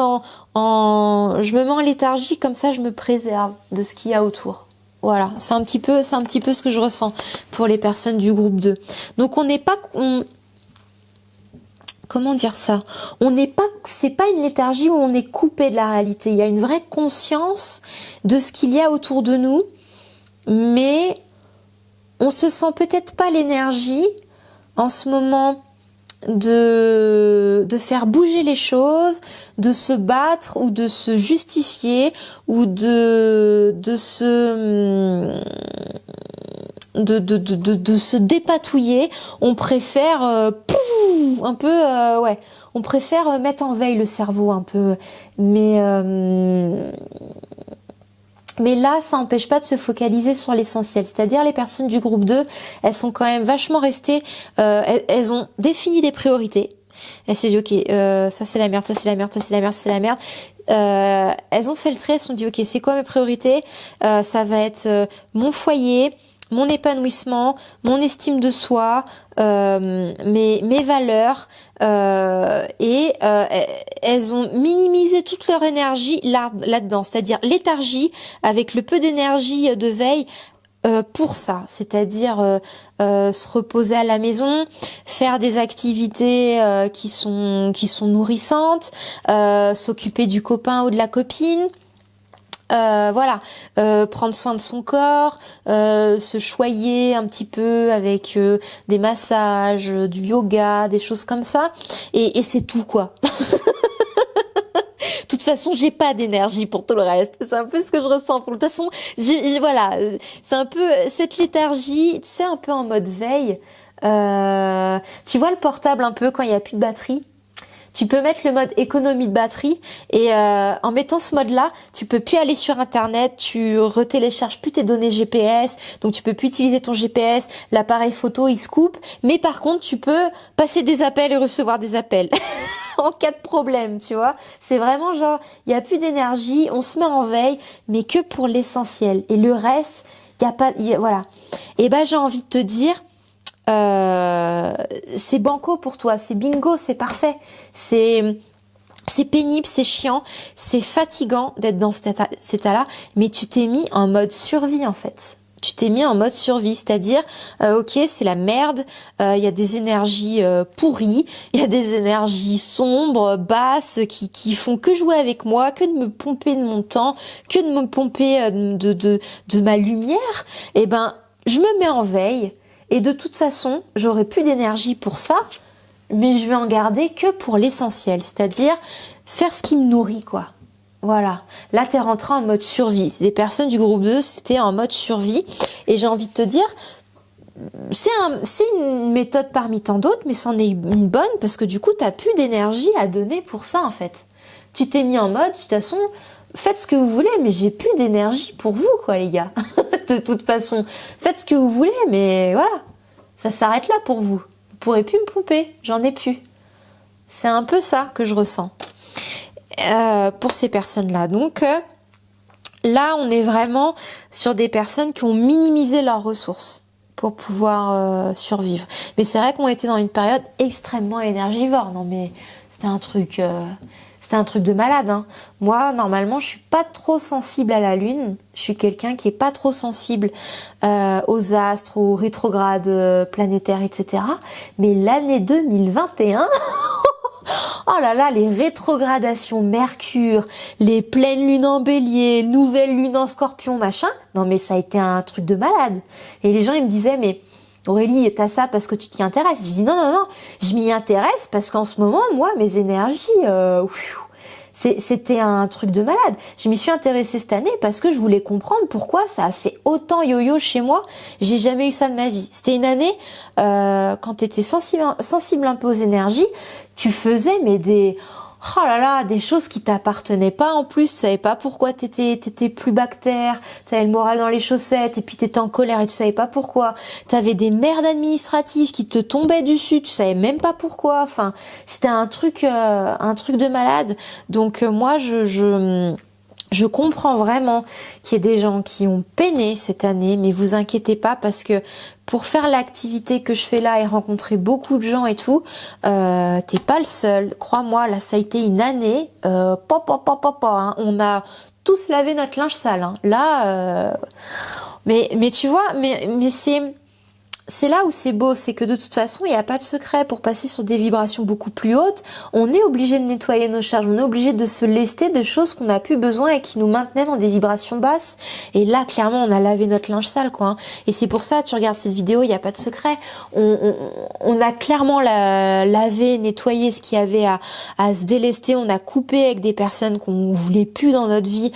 je me mets en léthargie, comme ça je me préserve de ce qu'il y a autour. Voilà, c'est un petit peu ce que je ressens pour les personnes du groupe 2. Donc comment dire ça ? C'est pas une léthargie où on est coupé de la réalité. Il y a une vraie conscience de ce qu'il y a autour de nous, mais on se sent peut-être pas l'énergie en ce moment de faire bouger les choses, de se battre ou de se justifier ou de se dépatouiller. On préfère on préfère mettre en veille le cerveau un peu, mais là ça n'empêche pas de se focaliser sur l'essentiel, c'est-à-dire les personnes du groupe 2, elles sont quand même vachement restées, elles ont défini des priorités. Elles se disent ok, ça c'est la merde, ça c'est la merde, ça c'est la merde, c'est la merde. Elles ont fait le trait, elles se sont dit ok, c'est quoi mes priorités ? Ça va être mon foyer, mon épanouissement, mon estime de soi, mes valeurs, et elles ont minimisé toute leur énergie là-dedans, c'est-à-dire léthargie avec le peu d'énergie de veille pour ça, c'est-à-dire se reposer à la maison, faire des activités qui sont nourrissantes, s'occuper du copain ou de la copine. Prendre soin de son corps, se choyer un petit peu avec des massages, du yoga, des choses comme ça, et c'est tout quoi. De toute façon, j'ai pas d'énergie pour tout le reste. C'est un peu ce que je ressens. De toute façon, c'est un peu cette léthargie, tu sais, un peu en mode veille. Tu vois le portable un peu quand il y a plus de batterie. Tu peux mettre le mode économie de batterie et en mettant ce mode-là, tu peux plus aller sur internet, tu retélécharges plus tes données GPS, donc tu peux plus utiliser ton GPS, l'appareil photo il se coupe, mais par contre tu peux passer des appels et recevoir des appels en cas de problème, tu vois. C'est vraiment genre, il y a plus d'énergie, on se met en veille, mais que pour l'essentiel, et le reste, voilà. Et j'ai envie de te dire, c'est banco pour toi, c'est bingo, c'est parfait, c'est pénible, c'est chiant, c'est fatigant d'être dans cet état-là, mais tu t'es mis en mode survie en fait. Tu t'es mis en mode survie, c'est-à-dire, ok, c'est la merde, il y a des énergies pourries, il y a des énergies sombres, basses, qui font que jouer avec moi, que de me pomper de mon temps, que de me pomper de ma lumière. Eh ben, je me mets en veille, et de toute façon, j'aurai plus d'énergie pour ça, mais je vais en garder que pour l'essentiel, c'est-à-dire faire ce qui me nourrit, quoi. Voilà, là t'es rentré en mode survie. Des personnes du groupe 2, c'était en mode survie. Et j'ai envie de te dire, c'est une méthode parmi tant d'autres, mais c'en est une bonne parce que du coup t'as plus d'énergie à donner pour ça en fait. Tu t'es mis en mode, de toute façon, faites ce que vous voulez, mais j'ai plus d'énergie pour vous quoi les gars. De toute façon, faites ce que vous voulez, mais voilà, ça s'arrête là pour vous. Vous pourrez plus me pomper, j'en ai plus. C'est un peu ça que je ressens. Pour ces personnes-là. Donc là, on est vraiment sur des personnes qui ont minimisé leurs ressources pour pouvoir survivre. Mais c'est vrai qu'on était dans une période extrêmement énergivore. Non mais c'était un truc de malade. Hein. Moi, normalement, je suis pas trop sensible à la Lune. Je suis quelqu'un qui est pas trop sensible aux astres, aux rétrogrades planétaires, etc. Mais l'année 2021... Oh là là, les rétrogradations Mercure, les pleines lunes en Bélier, nouvelle lune en Scorpion, machin. Non mais ça a été un truc de malade. Et les gens ils me disaient mais Aurélie, t'as ça parce que tu t'y intéresses. Je dis non, je m'y intéresse parce qu'en ce moment, moi, mes énergies, c'était un truc de malade. Je m'y suis intéressée cette année parce que je voulais comprendre pourquoi ça a fait autant yo-yo chez moi. J'ai jamais eu ça de ma vie. C'était une année, quand t'étais sensible un peu aux énergies, tu faisais mais des choses qui t'appartenaient pas en plus, tu savais pas pourquoi t'étais plus bactère, t'avais le moral dans les chaussettes et puis t'étais en colère et tu savais pas pourquoi, t'avais des merdes administratives qui te tombaient dessus, tu savais même pas pourquoi, enfin, c'était un truc de malade. Donc moi je comprends vraiment qu'il y ait des gens qui ont peiné cette année, mais vous inquiétez pas parce que pour faire l'activité que je fais là et rencontrer beaucoup de gens et tout, t'es pas le seul. Crois-moi, là ça a été une année, hein. On a tous lavé notre linge sale. Hein. Là, mais tu vois, mais c'est là où c'est beau, c'est que de toute façon, il n'y a pas de secret. Pour passer sur des vibrations beaucoup plus hautes, on est obligé de nettoyer nos charges, on est obligé de se lester de choses qu'on n'a plus besoin et qui nous maintenaient dans des vibrations basses. Et là, clairement, on a lavé notre linge sale, quoi. Hein. Et c'est pour ça, tu regardes cette vidéo, il n'y a pas de secret. On a clairement lavé, nettoyé ce qu'il y avait à se délester. On a coupé avec des personnes qu'on voulait plus dans notre vie,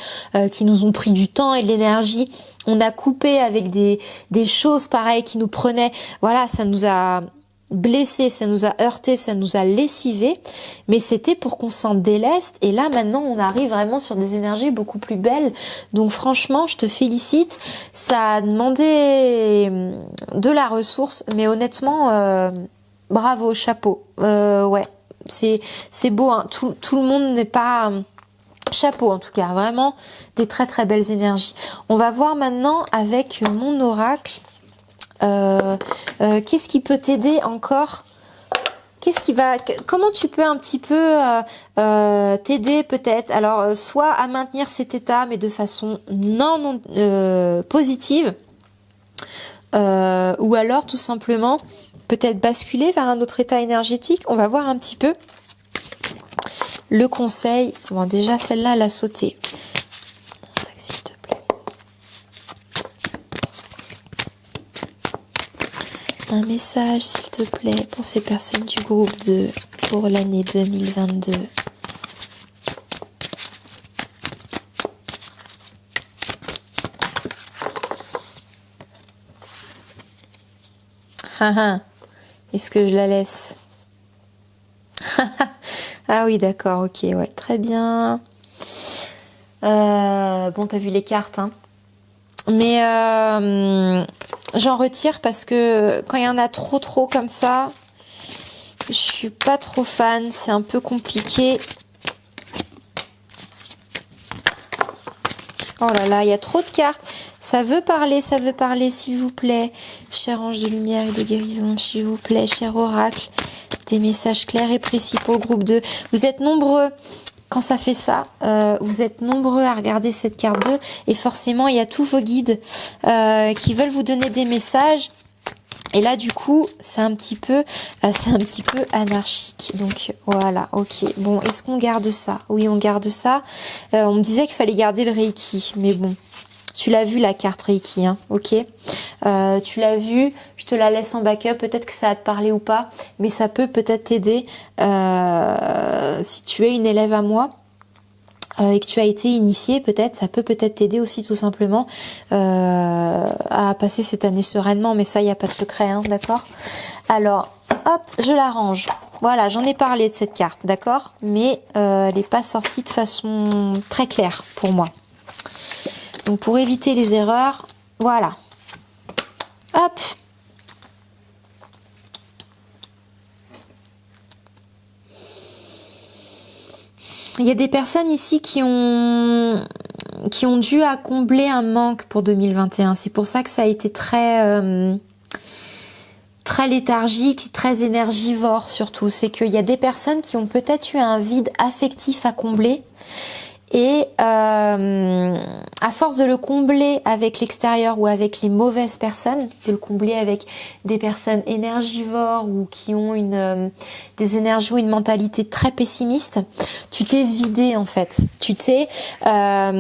qui nous ont pris du temps et de l'énergie. On a coupé avec des choses pareilles qui nous prenaient. Voilà, ça nous a blessés, ça nous a heurtés, ça nous a lessivés. Mais c'était pour qu'on s'en déleste. Et là, maintenant, on arrive vraiment sur des énergies beaucoup plus belles. Donc franchement, je te félicite. Ça a demandé de la ressource. Mais honnêtement, bravo, chapeau. Ouais, c'est beau. Hein. Tout le monde n'est pas... Chapeau en tout cas, vraiment des très très belles énergies. On va voir maintenant avec mon oracle, qu'est-ce qui peut t'aider encore? Comment tu peux un petit peu t'aider peut-être? Alors soit à maintenir cet état mais de façon non positive, ou alors tout simplement peut-être basculer vers un autre état énergétique. On va voir un petit peu. Le conseil, bon déjà celle-là elle a sauté. S'il te plaît. Un message s'il te plaît pour ces personnes du groupe 2 pour l'année 2022. Est-ce que je la laisse? Ah oui, d'accord, ok, ouais, très bien. Bon, t'as vu les cartes, hein. Mais j'en retire parce que quand il y en a trop comme ça, je suis pas trop fan, c'est un peu compliqué. Oh là là, il y a trop de cartes. Ça veut parler, s'il vous plaît. Cher ange de lumière et de guérison, s'il vous plaît, cher oracle. Des messages clairs et précis pour le groupe 2. Vous êtes nombreux. quand ça fait ça, vous êtes nombreux à regarder cette carte 2 et forcément il y a tous vos guides qui veulent vous donner des messages. Et là, du coup, c'est un petit peu anarchique. Donc, voilà, ok. Bon, est-ce qu'on garde ça? Oui, on garde ça. On me disait qu'il fallait garder le Reiki. Mais bon, tu l'as vu, la carte Reiki, hein, ok. Tu l'as vu, je te la laisse en backup. Peut-être que ça va te parler ou pas. Mais ça peut peut-être t'aider si tu es une élève à moi. Et que tu as été initié, peut-être, ça peut peut-être t'aider aussi tout simplement à passer cette année sereinement, mais ça, il n'y a pas de secret, hein, d'accord? Alors, hop, je la range. Voilà, j'en ai parlé de cette carte, d'accord? Mais elle n'est pas sortie de façon très claire pour moi. Donc, pour éviter les erreurs, voilà. Hop. Il y a des personnes ici qui ont dû à combler un manque pour 2021. C'est pour ça que ça a été très léthargique, très énergivore surtout. C'est qu'il y a des personnes qui ont peut-être eu un vide affectif à combler. Et à force de le combler avec l'extérieur ou avec les mauvaises personnes, de le combler avec des personnes énergivores ou qui ont des énergies ou une mentalité très pessimiste, tu t'es vidé en fait. Tu as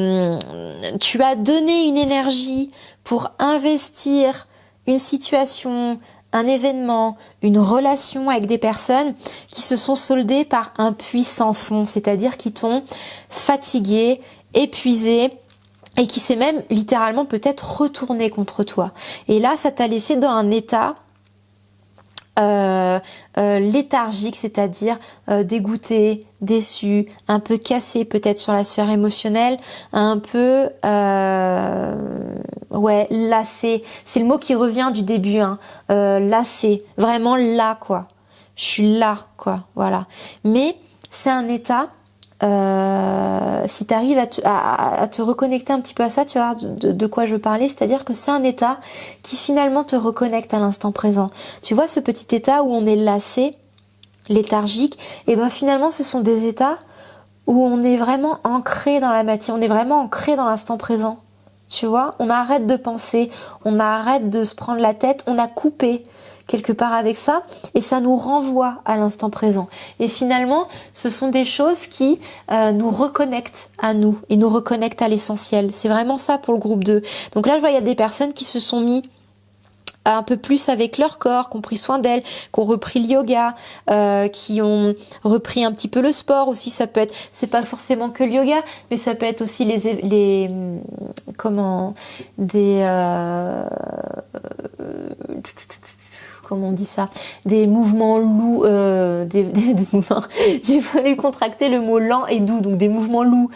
donné une énergie pour investir une situation, un événement, une relation avec des personnes qui se sont soldées par un puits sans fond, c'est-à-dire qui t'ont fatigué, épuisé et qui s'est même littéralement peut-être retourné contre toi. Et là, ça t'a laissé dans un état léthargique, c'est-à-dire dégoûté, déçu, un peu cassé peut-être sur la sphère émotionnelle, un peu lassé. C'est le mot qui revient du début, hein. Lassé, vraiment là quoi. Je suis là quoi, voilà. Mais c'est un état. Si tu arrives à te reconnecter un petit peu à ça, tu vas voir de quoi je parlais, c'est-à-dire que c'est un état qui finalement te reconnecte à l'instant présent. Tu vois ce petit état où on est lassé, léthargique, et ben finalement ce sont des états où on est vraiment ancré dans la matière, on est vraiment ancré dans l'instant présent. Tu vois, on arrête de penser, on arrête de se prendre la tête, on a coupé quelque part avec ça et ça nous renvoie à l'instant présent. Et finalement, ce sont des choses qui nous reconnectent à nous et nous reconnectent à l'essentiel. C'est vraiment ça pour le groupe 2. Donc là, je vois, il y a des personnes qui se sont mis un peu plus avec leur corps, qui ont pris soin d'elles, qui ont repris le yoga, qui ont repris un petit peu le sport aussi. Ça peut être, c'est pas forcément que le yoga, mais ça peut être aussi comment on dit ça, des mouvements lourds, des mouvements, j'ai voulu contracter le mot lent et doux, donc des mouvements lourds.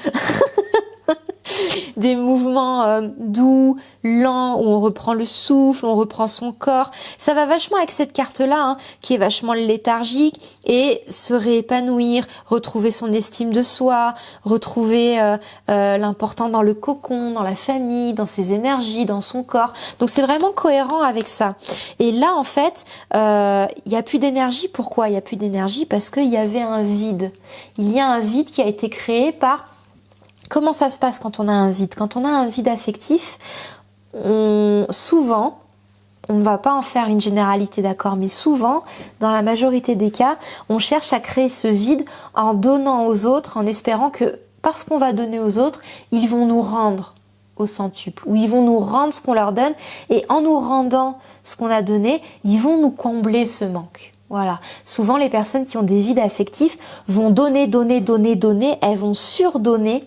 Des mouvements doux, lents, où on reprend le souffle, on reprend son corps. Ça va vachement avec cette carte-là, hein, qui est vachement léthargique, et se réépanouir, retrouver son estime de soi, retrouver l'important dans le cocon, dans la famille, dans ses énergies, dans son corps. Donc c'est vraiment cohérent avec ça. Et là, en fait, il y a plus d'énergie. Pourquoi il y a plus d'énergie? Parce qu'il y avait un vide. Il y a un vide qui a été créé par... Comment ça se passe quand on a un vide? Quand on a un vide affectif, souvent, on ne va pas en faire une généralité, d'accord, mais souvent, dans la majorité des cas, on cherche à créer ce vide en donnant aux autres, en espérant que parce qu'on va donner aux autres, ils vont nous rendre au centuple, ou ils vont nous rendre ce qu'on leur donne, et en nous rendant ce qu'on a donné, ils vont nous combler ce manque. Voilà. Souvent, les personnes qui ont des vides affectifs vont donner, elles vont surdonner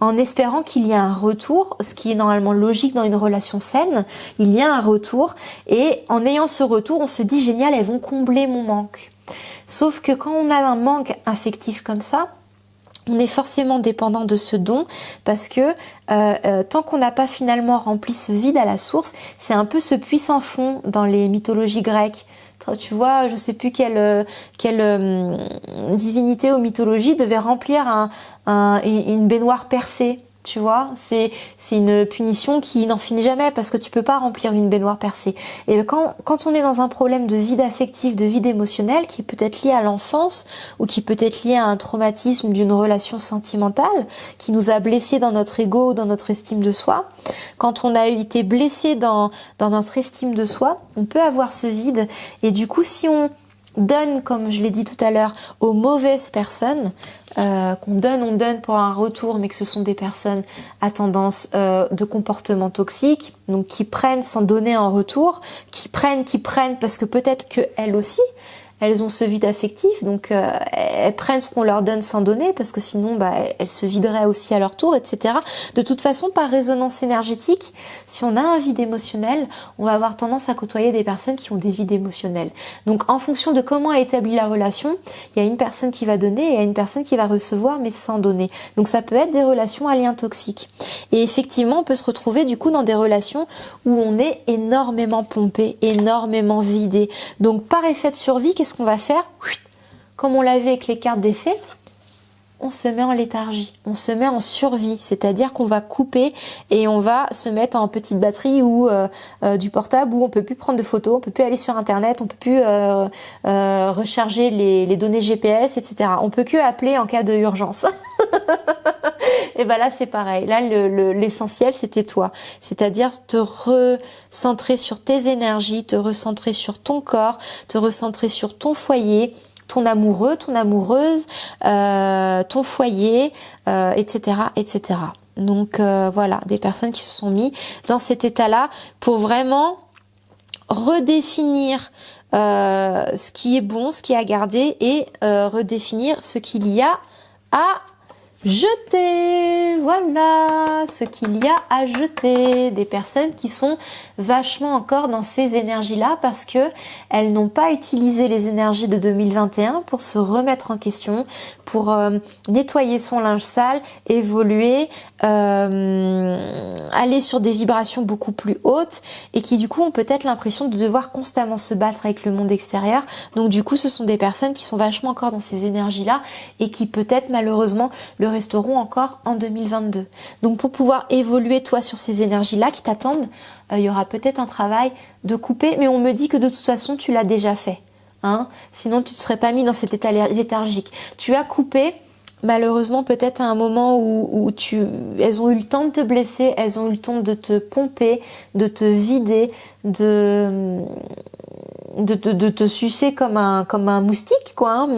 en espérant qu'il y a un retour, ce qui est normalement logique dans une relation saine. Il y a un retour et en ayant ce retour, on se dit génial, elles vont combler mon manque. Sauf que quand on a un manque affectif comme ça, on est forcément dépendant de ce don parce que tant qu'on n'a pas finalement rempli ce vide à la source, c'est un peu ce puits sans fond dans les mythologies grecques. Tu vois, je sais plus quelle divinité ou mythologie devait remplir une baignoire percée, tu vois. C'est une punition qui n'en finit jamais parce que tu peux pas remplir une baignoire percée. Et quand on est dans un problème de vide affectif, de vide émotionnel, qui peut être lié à l'enfance ou qui peut être lié à un traumatisme d'une relation sentimentale qui nous a blessés dans notre ego, dans notre estime de soi, quand on a été blessé dans notre estime de soi, on peut avoir ce vide. Et du coup, si on donne, comme je l'ai dit tout à l'heure, aux mauvaises personnes, on donne pour un retour, mais que ce sont des personnes à tendance de comportement toxique, donc qui prennent sans donner en retour, qui prennent parce que peut-être qu'elles aussi, elles ont ce vide affectif, donc elles prennent ce qu'on leur donne sans donner, parce que sinon elles se videraient aussi à leur tour, etc. De toute façon, par résonance énergétique, si on a un vide émotionnel, on va avoir tendance à côtoyer des personnes qui ont des vides émotionnels. Donc en fonction de comment est établie la relation, il y a une personne qui va donner et il y a une personne qui va recevoir, mais sans donner. Donc ça peut être des relations à lien toxique. Et effectivement, on peut se retrouver du coup dans des relations où on est énormément pompé, énormément vidé. Donc par effet de survie, qu'est-ce qu'on va faire? Comme on l'a vu avec les cartes d'effet, on se met en léthargie, on se met en survie, c'est-à-dire qu'on va couper et on va se mettre en petite batterie ou du portable où on peut plus prendre de photos, on peut plus aller sur internet, on peut plus recharger les données GPS, etc. On peut que appeler en cas d'urgence. Et ben là c'est pareil, là l'essentiel c'était toi, c'est-à-dire te recentrer sur tes énergies, te recentrer sur ton corps, te recentrer sur ton foyer, ton amoureux, ton amoureuse, ton foyer, etc., etc. Donc voilà, des personnes qui se sont mis dans cet état-là pour vraiment redéfinir ce qui est bon, ce qui est à garder et redéfinir ce qu'il y a à jeter. Voilà ce qu'il y a à jeter. Des personnes qui sont vachement encore dans ces énergies-là parce que elles n'ont pas utilisé les énergies de 2021 pour se remettre en question, pour nettoyer son linge sale, évoluer, aller sur des vibrations beaucoup plus hautes et qui du coup ont peut-être l'impression de devoir constamment se battre avec le monde extérieur. Donc du coup ce sont des personnes qui sont vachement encore dans ces énergies-là et qui peut-être malheureusement le resteront encore en 2022. Donc pour pouvoir évoluer toi sur ces énergies-là qui t'attendent, il y aura peut-être un travail de couper, mais on me dit que de toute façon tu l'as déjà fait. Hein, sinon tu ne te serais pas mis dans cet état léthargique. Tu as coupé, malheureusement peut-être à un moment où elles ont eu le temps de te blesser, elles ont eu le temps de te pomper, de te vider, de te sucer comme un moustique, quoi. Hein,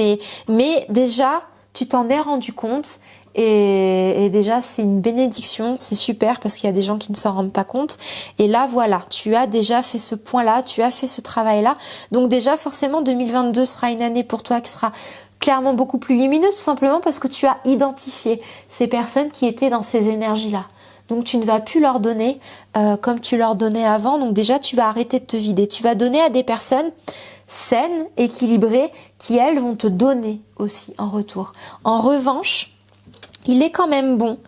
mais déjà tu t'en es rendu compte. Et déjà c'est une bénédiction, c'est super parce qu'il y a des gens qui ne s'en rendent pas compte. Et là voilà, tu as déjà fait ce point-là, tu as fait ce travail-là. Donc déjà forcément 2022 sera une année pour toi qui sera clairement beaucoup plus lumineuse, tout simplement parce que tu as identifié ces personnes qui étaient dans ces énergies-là. Donc tu ne vas plus leur donner comme tu leur donnais avant. Donc déjà tu vas arrêter de te vider. Tu vas donner à des personnes saines, équilibrées, qui elles vont te donner aussi en retour. En revanche, il est quand même bon.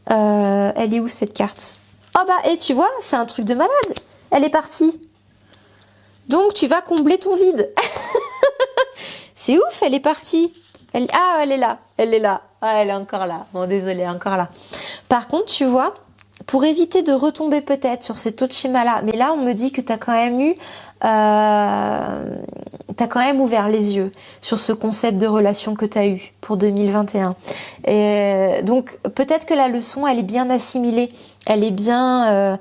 Elle est où cette carte? Oh bah, et tu vois, c'est un truc de malade. Elle est partie. Donc tu vas combler ton vide. C'est ouf, elle est partie. Elle est là. Elle est là. Ah, elle est encore là. Bon, désolée, encore là. Par contre, tu vois, pour éviter de retomber peut-être sur cet autre schéma-là, mais là, on me dit que tu as quand même eu... t'as quand même ouvert les yeux sur ce concept de relation que tu as eu pour 2021. Et donc peut-être que la leçon elle est bien assimilée, elle est bien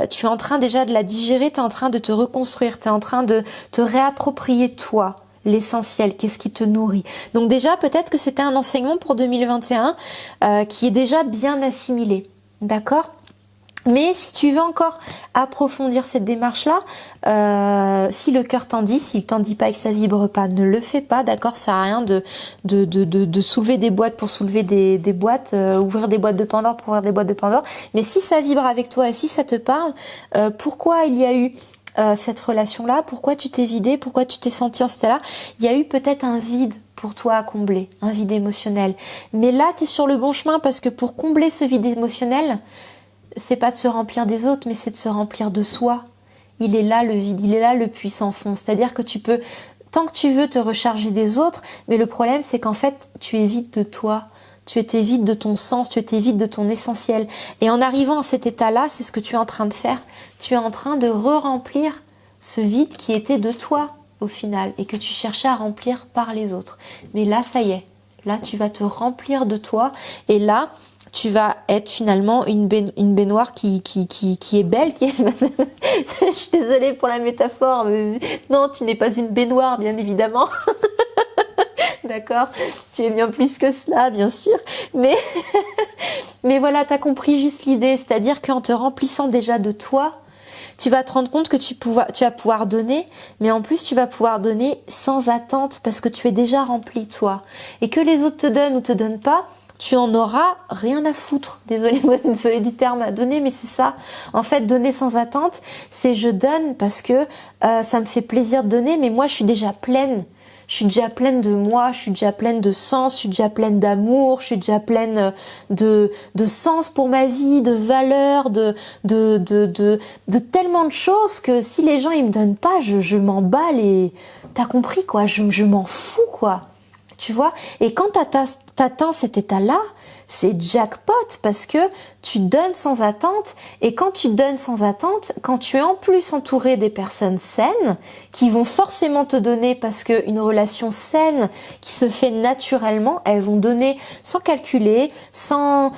tu es en train déjà de la digérer, tu es en train de te reconstruire, tu es en train de te réapproprier toi, l'essentiel, qu'est-ce qui te nourrit. Donc déjà peut-être que c'était un enseignement pour 2021 qui est déjà bien assimilé. D'accord ? Mais si tu veux encore approfondir cette démarche-là, si le cœur t'en dit, s'il t'en dit pas et que ça vibre pas, ne le fais pas, d'accord? Ça sert à rien de soulever des boîtes pour soulever des boîtes, ouvrir des boîtes de Pandore pour ouvrir des boîtes de Pandore. Mais si ça vibre avec toi et si ça te parle, pourquoi il y a eu cette relation-là? Pourquoi tu t'es vidé? Pourquoi tu t'es senti en cet état-là? Il y a eu peut-être un vide pour toi à combler, un vide émotionnel. Mais là, tu es sur le bon chemin parce que pour combler ce vide émotionnel, c'est pas de se remplir des autres, mais c'est de se remplir de soi. Il est là le vide, il est là le puits sans fond. C'est-à-dire que tu peux, tant que tu veux, te recharger des autres, mais le problème c'est qu'en fait, tu es vide de toi. tu étais vide de ton sens, tu étais vide de ton essentiel. Et en arrivant à cet état-là, c'est ce que tu es en train de faire. Tu es en train de re-remplir ce vide qui était de toi au final et que tu cherchais à remplir par les autres. Mais là, ça y est. Là, tu vas te remplir de toi et là, tu vas être finalement une baignoire qui est belle. Je suis désolée pour la métaphore, mais non, tu n'es pas une baignoire, bien évidemment. D'accord? Tu es bien plus que cela, bien sûr. Mais voilà, tu as compris juste l'idée. C'est-à-dire qu'en te remplissant déjà de toi, tu vas te rendre compte que tu vas pouvoir donner, mais en plus tu vas pouvoir donner sans attente parce que tu es déjà rempli toi. Et que les autres te donnent ou te donnent pas, tu en auras rien à foutre. Désolée du terme à donner, mais c'est ça. En fait, donner sans attente, c'est je donne parce que ça me fait plaisir de donner, mais moi je suis déjà pleine. Je suis déjà pleine de moi, je suis déjà pleine de sens, je suis déjà pleine d'amour, je suis déjà pleine de sens pour ma vie, de valeurs, de tellement de choses que si les gens ils me donnent pas, je m'emballe et t'as compris quoi, je m'en fous quoi. Tu vois? Et quand t'atteins cet état-là, c'est jackpot parce que tu donnes sans attente et quand tu donnes sans attente, quand tu es en plus entouré des personnes saines qui vont forcément te donner parce qu'une relation saine qui se fait naturellement, elles vont donner sans calculer, sans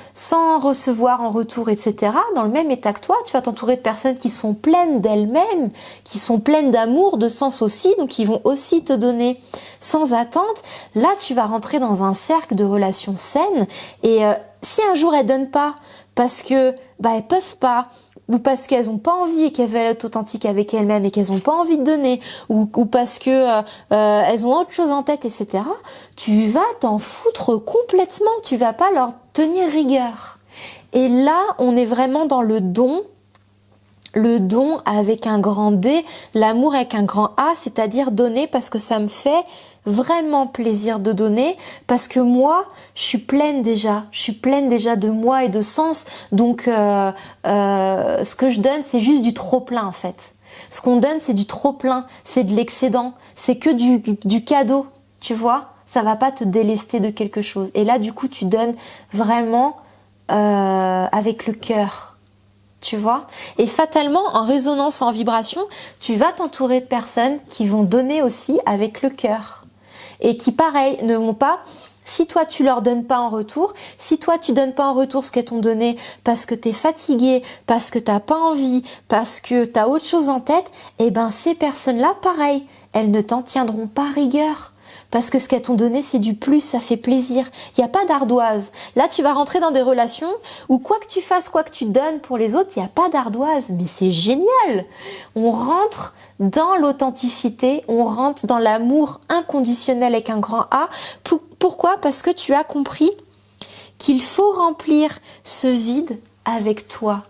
recevoir en retour, etc. Dans le même état que toi, tu vas t'entourer de personnes qui sont pleines d'elles-mêmes, qui sont pleines d'amour, de sens aussi, donc qui vont aussi te donner sans attente. Là, tu vas rentrer dans un cercle de relations saines et si un jour elles donnent pas parce que elles peuvent pas ou parce qu'elles ont pas envie et qu'elles veulent être authentiques avec elles-mêmes et qu'elles ont pas envie de donner ou parce que elles ont autre chose en tête, etc. Tu vas t'en foutre complètement, tu vas pas leur tenir rigueur. Et là, on est vraiment dans le don avec un grand D, l'amour avec un grand A, c'est-à-dire donner parce que ça me fait vraiment plaisir de donner, parce que moi, je suis pleine déjà de moi et de sens, donc ce que je donne, c'est juste du trop-plein en fait. Ce qu'on donne, c'est du trop-plein, c'est de l'excédent, c'est que du cadeau, tu vois, ça va pas te délester de quelque chose. Et là, du coup, tu donnes vraiment avec le cœur. Tu vois? Et fatalement, en résonance, en vibration, tu vas t'entourer de personnes qui vont donner aussi avec le cœur. Et qui, pareil, ne vont pas, si toi tu leur donnes pas en retour, si toi tu donnes pas en retour ce qu'elles t'ont donné parce que t'es fatigué, parce que t'as pas envie, parce que t'as autre chose en tête, eh ben ces personnes-là, pareil, elles ne t'en tiendront pas rigueur. Parce que ce qu'elles t'ont donné, c'est du plus, ça fait plaisir. Il n'y a pas d'ardoise. Là, tu vas rentrer dans des relations où quoi que tu fasses, quoi que tu donnes pour les autres, il n'y a pas d'ardoise. Mais c'est génial. On rentre dans l'authenticité, on rentre dans l'amour inconditionnel avec un grand A. Pourquoi? Parce que tu as compris qu'il faut remplir ce vide avec toi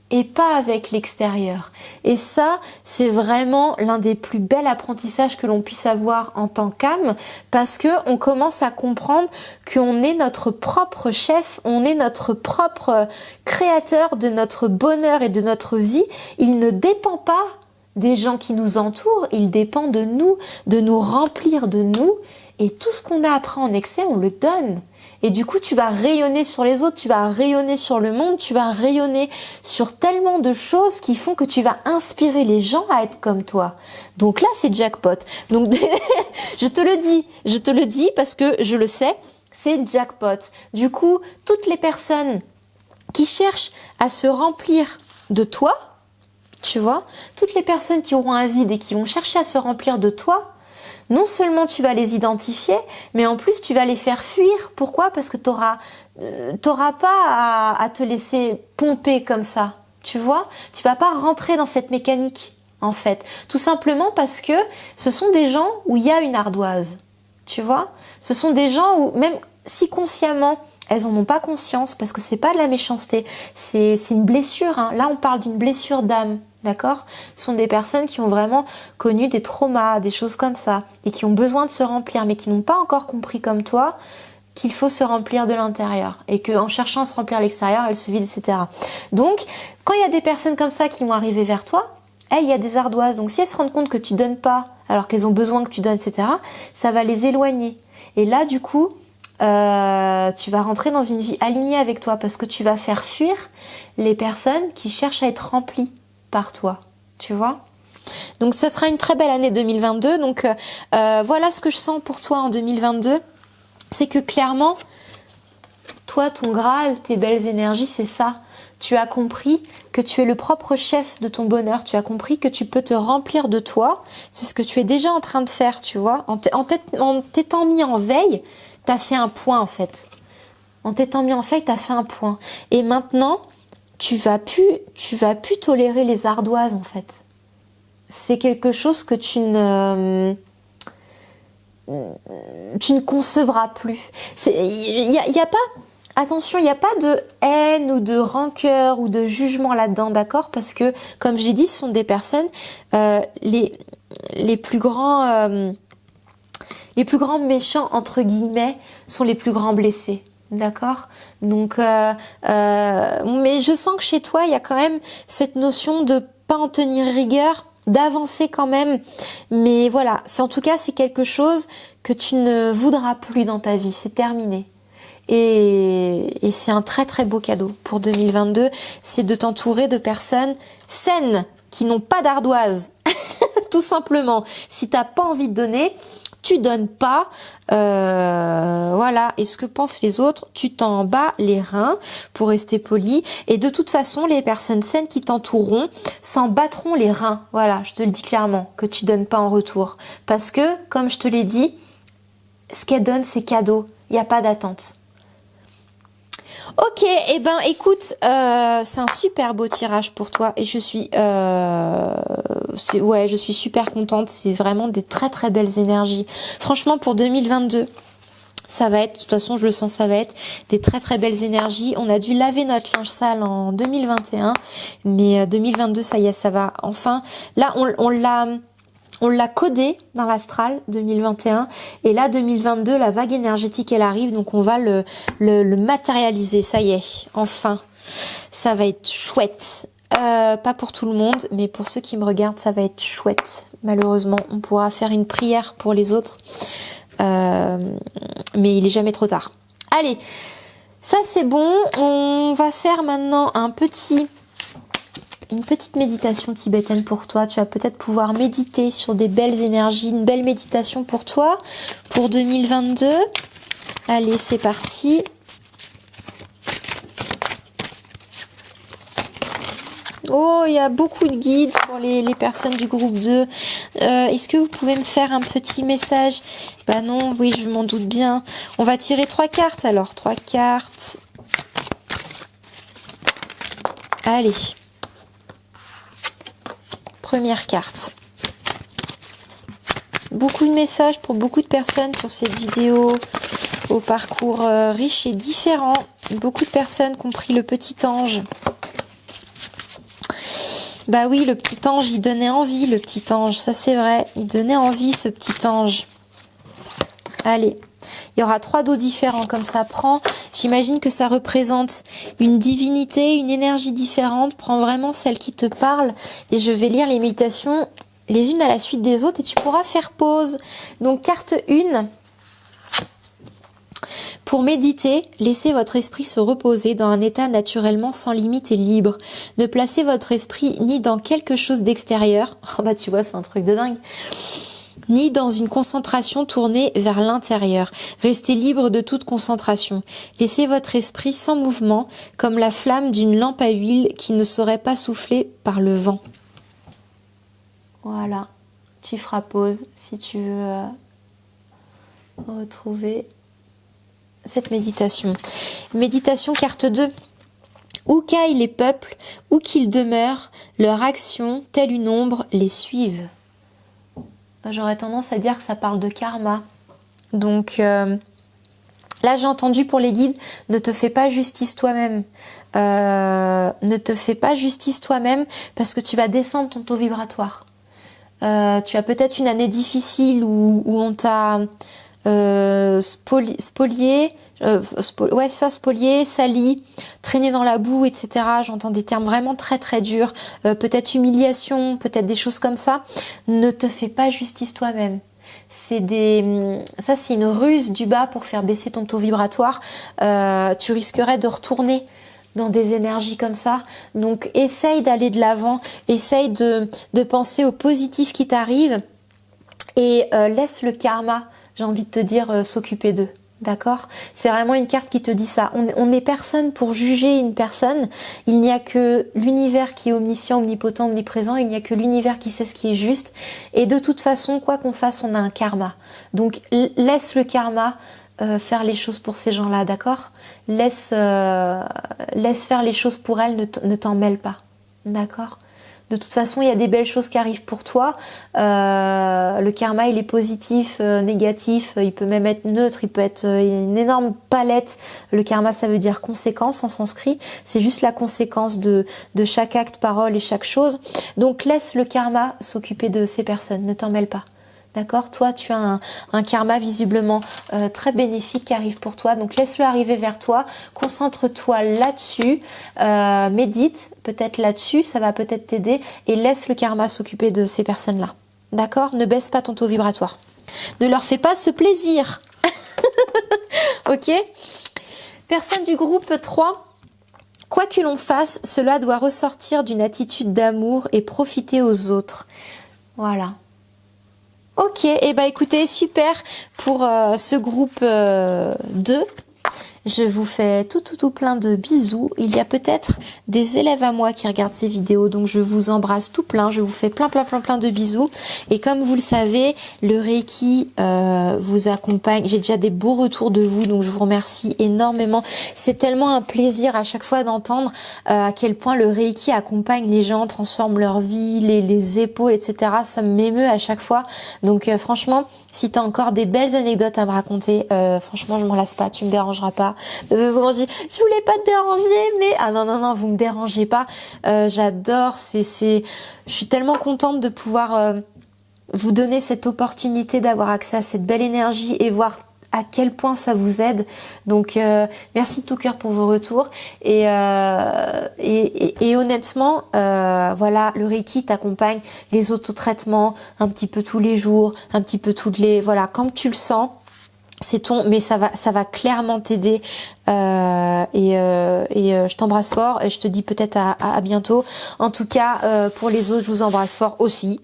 et pas avec l'extérieur. Et ça, c'est vraiment l'un des plus bels apprentissages que l'on puisse avoir en tant qu'âme, parce que on commence à comprendre qu'on est notre propre chef, on est notre propre créateur de notre bonheur et de notre vie. Il ne dépend pas des gens qui nous entourent, il dépend de nous remplir de nous, et tout ce qu'on a après en excès, on le donne. Et du coup, tu vas rayonner sur les autres, tu vas rayonner sur le monde, tu vas rayonner sur tellement de choses qui font que tu vas inspirer les gens à être comme toi. Donc là, c'est jackpot. Donc, je te le dis parce que je le sais, c'est jackpot. Du coup, toutes les personnes qui cherchent à se remplir de toi, tu vois, toutes les personnes qui auront un vide et qui vont chercher à se remplir de toi, non seulement tu vas les identifier, mais en plus tu vas les faire fuir. Pourquoi? Parce que t'auras pas à te laisser pomper comme ça, tu vois. Tu vas pas rentrer dans cette mécanique, en fait. Tout simplement parce que ce sont des gens où il y a une ardoise, tu vois. Ce sont des gens où, même si consciemment, elles en ont pas conscience, parce que c'est pas de la méchanceté, c'est une blessure, hein. Là, on parle d'une blessure d'âme. D'accord? Ce sont des personnes qui ont vraiment connu des traumas, des choses comme ça, et qui ont besoin de se remplir, mais qui n'ont pas encore compris comme toi qu'il faut se remplir de l'intérieur, et qu'en cherchant à se remplir à l'extérieur, elles se vident, etc. Donc, quand il y a des personnes comme ça qui vont arriver vers toi, il y a des ardoises. Donc, si elles se rendent compte que tu donnes pas, alors qu'elles ont besoin que tu donnes, etc., ça va les éloigner. Et là, du coup, tu vas rentrer dans une vie alignée avec toi parce que tu vas faire fuir les personnes qui cherchent à être remplies par toi, tu vois. Donc ce sera une très belle année 2022. Donc voilà ce que je sens pour toi en 2022. C'est que clairement, toi, ton Graal, tes belles énergies, c'est ça. Tu as compris que tu es le propre chef de ton bonheur. Tu as compris que tu peux te remplir de toi. C'est ce que tu es déjà en train de faire, tu vois. En t'étant mis en veille, t'as fait un point, en fait. En t'étant mis en veille, t'as fait un point. Et maintenant, tu vas plus tolérer les ardoises, en fait. C'est quelque chose que tu ne concevras plus. Il y a pas, attention, il n'y a pas de haine ou de rancœur ou de jugement là-dedans, d'accord? Parce que, comme je l'ai dit, ce sont des personnes, les plus grands méchants, entre guillemets, sont les plus grands blessés. D'accord? Donc, mais je sens que chez toi, il y a quand même cette notion de pas en tenir rigueur, d'avancer quand même. Mais voilà, en tout cas, c'est quelque chose que tu ne voudras plus dans ta vie. C'est terminé. Et c'est un très très beau cadeau pour 2022. C'est de t'entourer de personnes saines, qui n'ont pas d'ardoise. Tout simplement. Si t'as pas envie de donner, tu donnes pas, voilà. Et ce que pensent les autres, tu t'en bats les reins, pour rester poli. Et de toute façon, les personnes saines qui t'entoureront s'en battront les reins. Voilà, je te le dis clairement, que tu donnes pas en retour. Parce que, comme je te l'ai dit, ce qu'elle donne, c'est cadeau. Il n'y a pas d'attente. Ok, eh ben écoute, c'est un super beau tirage pour toi et je suis super contente. C'est vraiment des très très belles énergies. Franchement, pour 2022, ça va être, de toute façon je le sens, ça va être des très très belles énergies. On a dû laver notre linge sale en 2021, mais 2022, ça y est, ça va. Enfin, là on l'a codé dans l'astral 2021 et là 2022 la vague énergétique elle arrive, donc on va le matérialiser. Ça y est, enfin ça va être chouette, pas pour tout le monde mais pour ceux qui me regardent ça va être chouette. Malheureusement on pourra faire une prière pour les autres, mais il est jamais trop tard. Allez, ça c'est bon, on va faire maintenant une petite méditation tibétaine pour toi. Tu vas peut-être pouvoir méditer sur des belles énergies, une belle méditation pour toi, pour 2022. Allez, c'est parti. Oh, il y a beaucoup de guides pour les personnes du groupe 2. Est-ce que vous pouvez me faire un petit message? Bah non, oui, je m'en doute bien. On va tirer 3 cartes alors. 3 cartes. Allez. Première carte. Beaucoup de messages pour beaucoup de personnes sur cette vidéo, au parcours riche et différent. Beaucoup de personnes qui ont pris le petit ange. Bah oui, le petit ange, il donnait envie, le petit ange, ça c'est vrai. Il donnait envie, ce petit ange. Allez, il y aura 3 dos différents comme ça. Prends, j'imagine que ça représente une divinité, une énergie différente. Prends vraiment celle qui te parle et je vais lire les méditations les unes à la suite des autres et tu pourras faire pause. Donc carte 1. Pour méditer, laissez votre esprit se reposer dans un état naturellement sans limite et libre. Ne placez votre esprit ni dans quelque chose d'extérieur. Oh bah tu vois, c'est un truc de dingue. Ni dans une concentration tournée vers l'intérieur. Restez libre de toute concentration. Laissez votre esprit sans mouvement, comme la flamme d'une lampe à huile qui ne serait pas soufflée par le vent. Voilà. Tu feras pause si tu veux retrouver cette méditation. Méditation carte 2. Où qu'aillent les peuples, où qu'ils demeurent, leur action, telle une ombre, les suivent. J'aurais tendance à dire que ça parle de karma. Donc là j'ai entendu pour les guides, ne te fais pas justice toi-même. Ne te fais pas justice toi-même parce que tu vas descendre ton taux vibratoire. Tu as peut-être une année difficile où on t'a spolié, sali, traîné dans la boue, etc. J'entends des termes vraiment très très durs, peut-être humiliation, peut-être des choses comme ça. Ne te fais pas justice toi-même. ça c'est une ruse du bas pour faire baisser ton taux vibratoire. Tu risquerais de retourner dans des énergies comme ça. Donc essaye d'aller de l'avant, essaye de penser au positif qui t'arrive et laisse le karma, j'ai envie de te dire, s'occuper d'eux. D'accord? C'est vraiment une carte qui te dit ça. On n'est personne pour juger une personne. Il n'y a que l'univers qui est omniscient, omnipotent, omniprésent. Il n'y a que l'univers qui sait ce qui est juste. Et de toute façon, quoi qu'on fasse, on a un karma. Donc laisse le karma faire les choses pour ces gens-là, d'accord? Laisse faire les choses pour elles, ne t'en mêle pas. D'accord? De toute façon, il y a des belles choses qui arrivent pour toi. Le karma, il est positif, négatif, il peut même être neutre, il peut être une énorme palette. Le karma, ça veut dire conséquence en sanskrit. C'est juste la conséquence de chaque acte, parole et chaque chose. Donc, laisse le karma s'occuper de ces personnes, ne t'en mêle pas. D'accord? Toi, tu as un karma visiblement très bénéfique qui arrive pour toi. Donc, laisse-le arriver vers toi. Concentre-toi là-dessus. Médite peut-être là-dessus. Ça va peut-être t'aider. Et laisse le karma s'occuper de ces personnes-là. D'accord? Ne baisse pas ton taux vibratoire. Ne leur fais pas ce plaisir. Ok? Personne du groupe 3. Quoi que l'on fasse, cela doit ressortir d'une attitude d'amour et profiter aux autres. Voilà. Ok, et bah écoutez, super pour ce groupe 2. Je vous fais tout plein de bisous. Il y a peut-être des élèves à moi qui regardent ces vidéos, donc je vous embrasse tout plein. Je vous fais plein de bisous. Et comme vous le savez, le Reiki vous accompagne. J'ai déjà des beaux retours de vous, donc je vous remercie énormément. C'est tellement un plaisir à chaque fois d'entendre à quel point le Reiki accompagne les gens, transforme leur vie, les épaules, etc. Ça m'émeut à chaque fois. Donc franchement, si t'as encore des belles anecdotes à me raconter, franchement, je m'en lasse pas, tu me dérangeras pas. Parce que souvent, je dis, je voulais pas te déranger, mais ah non, vous me dérangez pas. J'adore, je suis tellement contente de pouvoir vous donner cette opportunité d'avoir accès à cette belle énergie et voir à quel point ça vous aide. Donc merci de tout cœur pour vos retours et honnêtement voilà, le Reiki t'accompagne, les autotraitements un petit peu tous les jours, un petit peu voilà, comme tu le sens. Mais ça va clairement t'aider je t'embrasse fort et je te dis peut-être à bientôt. En tout cas pour les autres, je vous embrasse fort aussi.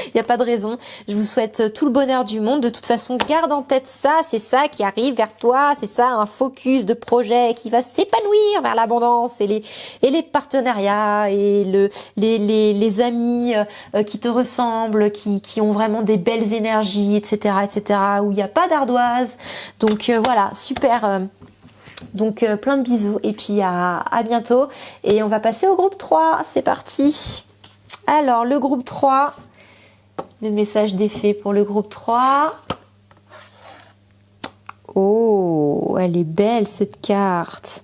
Il n'y a pas de raison. Je vous souhaite tout le bonheur du monde. De toute façon, garde en tête ça. C'est ça qui arrive vers toi. C'est ça, un focus de projet qui va s'épanouir vers l'abondance et les partenariats et les amis qui te ressemblent, qui ont vraiment des belles énergies, etc., où il n'y a pas d'ardoise. Donc voilà, super. Donc plein de bisous et puis à bientôt. Et on va passer au groupe 3. C'est parti. Alors, le groupe 3... Le message d'effet pour le groupe 3. Oh, elle est belle cette carte.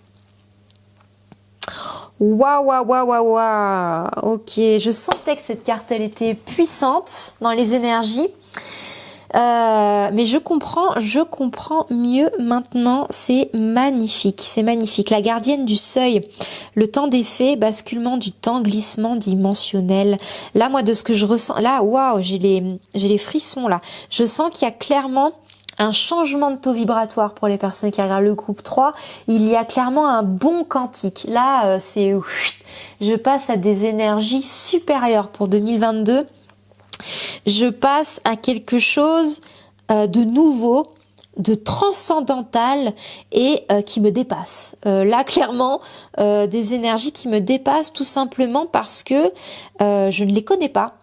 Waouh. Ok, je sentais que cette carte, elle était puissante dans les énergies. Mais je comprends mieux maintenant. C'est magnifique. La gardienne du seuil. Le temps des fées, basculement du temps, glissement dimensionnel. Là, moi, de ce que je ressens, là, waouh, j'ai les frissons là. Je sens qu'il y a clairement un changement de taux vibratoire pour les personnes qui regardent le groupe 3. Il y a clairement un bon quantique. Là, je passe à des énergies supérieures pour 2022. Je passe à quelque chose de nouveau, de transcendantal et qui me dépasse. Là, clairement, des énergies qui me dépassent tout simplement parce que je ne les connais pas.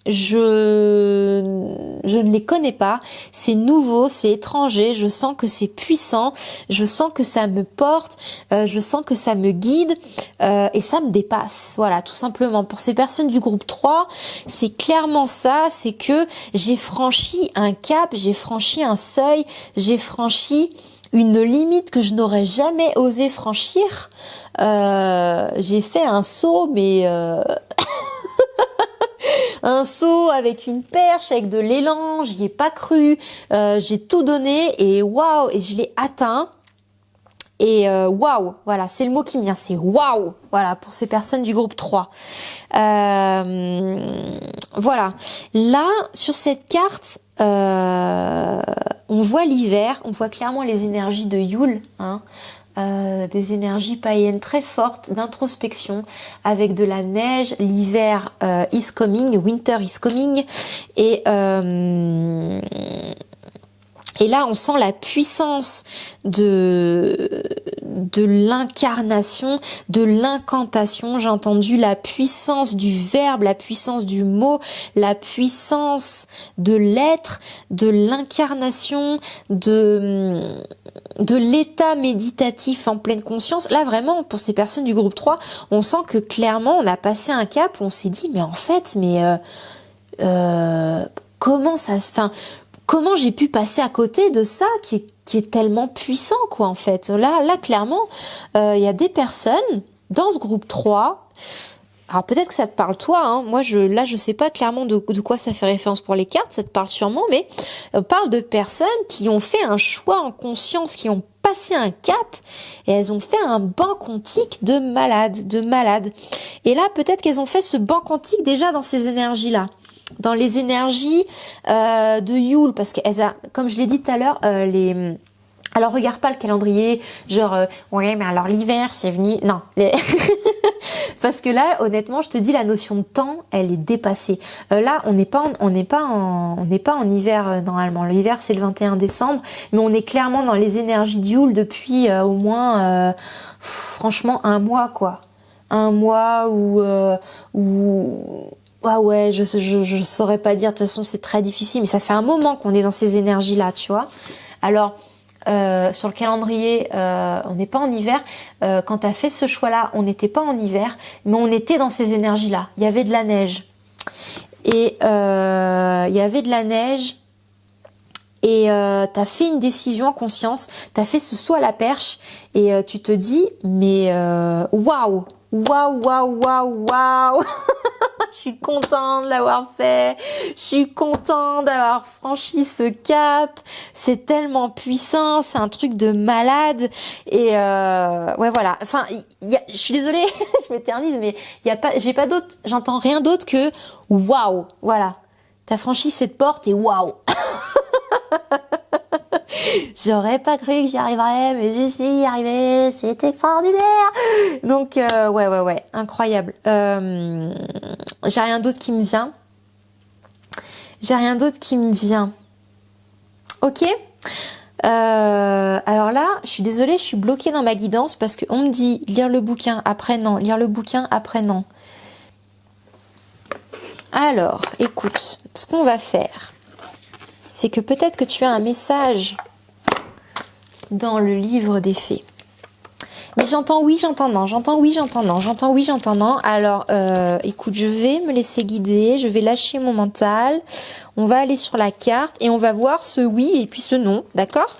Je ne les connais pas, c'est nouveau, c'est étranger, je sens que c'est puissant, je sens que ça me porte, je sens que ça me guide et ça me dépasse. Voilà, tout simplement. Pour ces personnes du groupe 3, c'est clairement ça, c'est que j'ai franchi un cap, j'ai franchi un seuil, j'ai franchi une limite que je n'aurais jamais osé franchir. J'ai fait un saut, mais... un saut avec une perche, avec de l'élan, j'y ai pas cru, j'ai tout donné et waouh, et je l'ai atteint. Et waouh, voilà, c'est le mot qui me vient, c'est waouh, voilà, pour ces personnes du groupe 3. Voilà, là, sur cette carte, on voit l'hiver, on voit clairement les énergies de Yule, hein, des énergies païennes très fortes d'introspection avec de la neige. L'hiver is coming, winter is coming, et là, on sent la puissance de l'incarnation, de l'incantation. J'ai entendu la puissance du verbe, la puissance du mot, la puissance de l'être, de l'incarnation, de l'état méditatif en pleine conscience. Là, vraiment, pour ces personnes du groupe 3, on sent que clairement, on a passé un cap où on s'est dit, mais en fait, comment ça se... Enfin, comment j'ai pu passer à côté de ça qui est tellement puissant, quoi, en fait. Là, clairement, il y a des personnes dans ce groupe 3. Alors peut-être que ça te parle toi, hein. Moi je sais pas clairement de quoi ça fait référence pour les cartes, ça te parle sûrement, mais on parle de personnes qui ont fait un choix en conscience, qui ont passé un cap, et elles ont fait un banc quantique de malades. Et là peut-être qu'elles ont fait ce banc quantique déjà dans ces énergies-là. Dans les énergies de Yule, parce que comme je l'ai dit tout à l'heure, alors regarde pas le calendrier, genre ouais mais alors l'hiver c'est venu, non, parce que là honnêtement je te dis la notion de temps elle est dépassée. Là on n'est pas en hiver normalement. L'hiver c'est le 21 décembre, mais on est clairement dans les énergies de Yule depuis au moins franchement un mois quoi, un mois ou ah ouais, je saurais pas dire, de toute façon c'est très difficile, mais ça fait un moment qu'on est dans ces énergies-là, tu vois. Alors, sur le calendrier, on n'est pas en hiver. Quand t'as fait ce choix-là, on n'était pas en hiver, mais on était dans ces énergies-là. Il y avait de la neige. Et il y avait de la neige. Et t'as fait une décision en conscience, t'as fait ce saut à la perche, et tu te dis, mais waouh, je suis contente de l'avoir fait, je suis contente d'avoir franchi ce cap, c'est tellement puissant, c'est un truc de malade, et ouais voilà, enfin, je suis désolée, je m'éternise, mais j'entends rien d'autre que waouh, voilà, t'as franchi cette porte et waouh. J'aurais pas cru que j'y arriverais, mais j'y suis arrivée, c'est extraordinaire. Donc ouais, incroyable. J'ai rien d'autre qui me vient. Ok. Alors là, je suis désolée, je suis bloquée dans ma guidance parce qu'on me dit lire le bouquin après non, lire le bouquin après non. Alors, écoute, ce qu'on va faire, c'est que peut-être que tu as un message dans le livre des fées. Mais j'entends oui, j'entends non, j'entends oui, j'entends non, j'entends oui, j'entends non. Alors, écoute, je vais me laisser guider, je vais lâcher mon mental, on va aller sur la carte et on va voir ce oui et puis ce non, d'accord?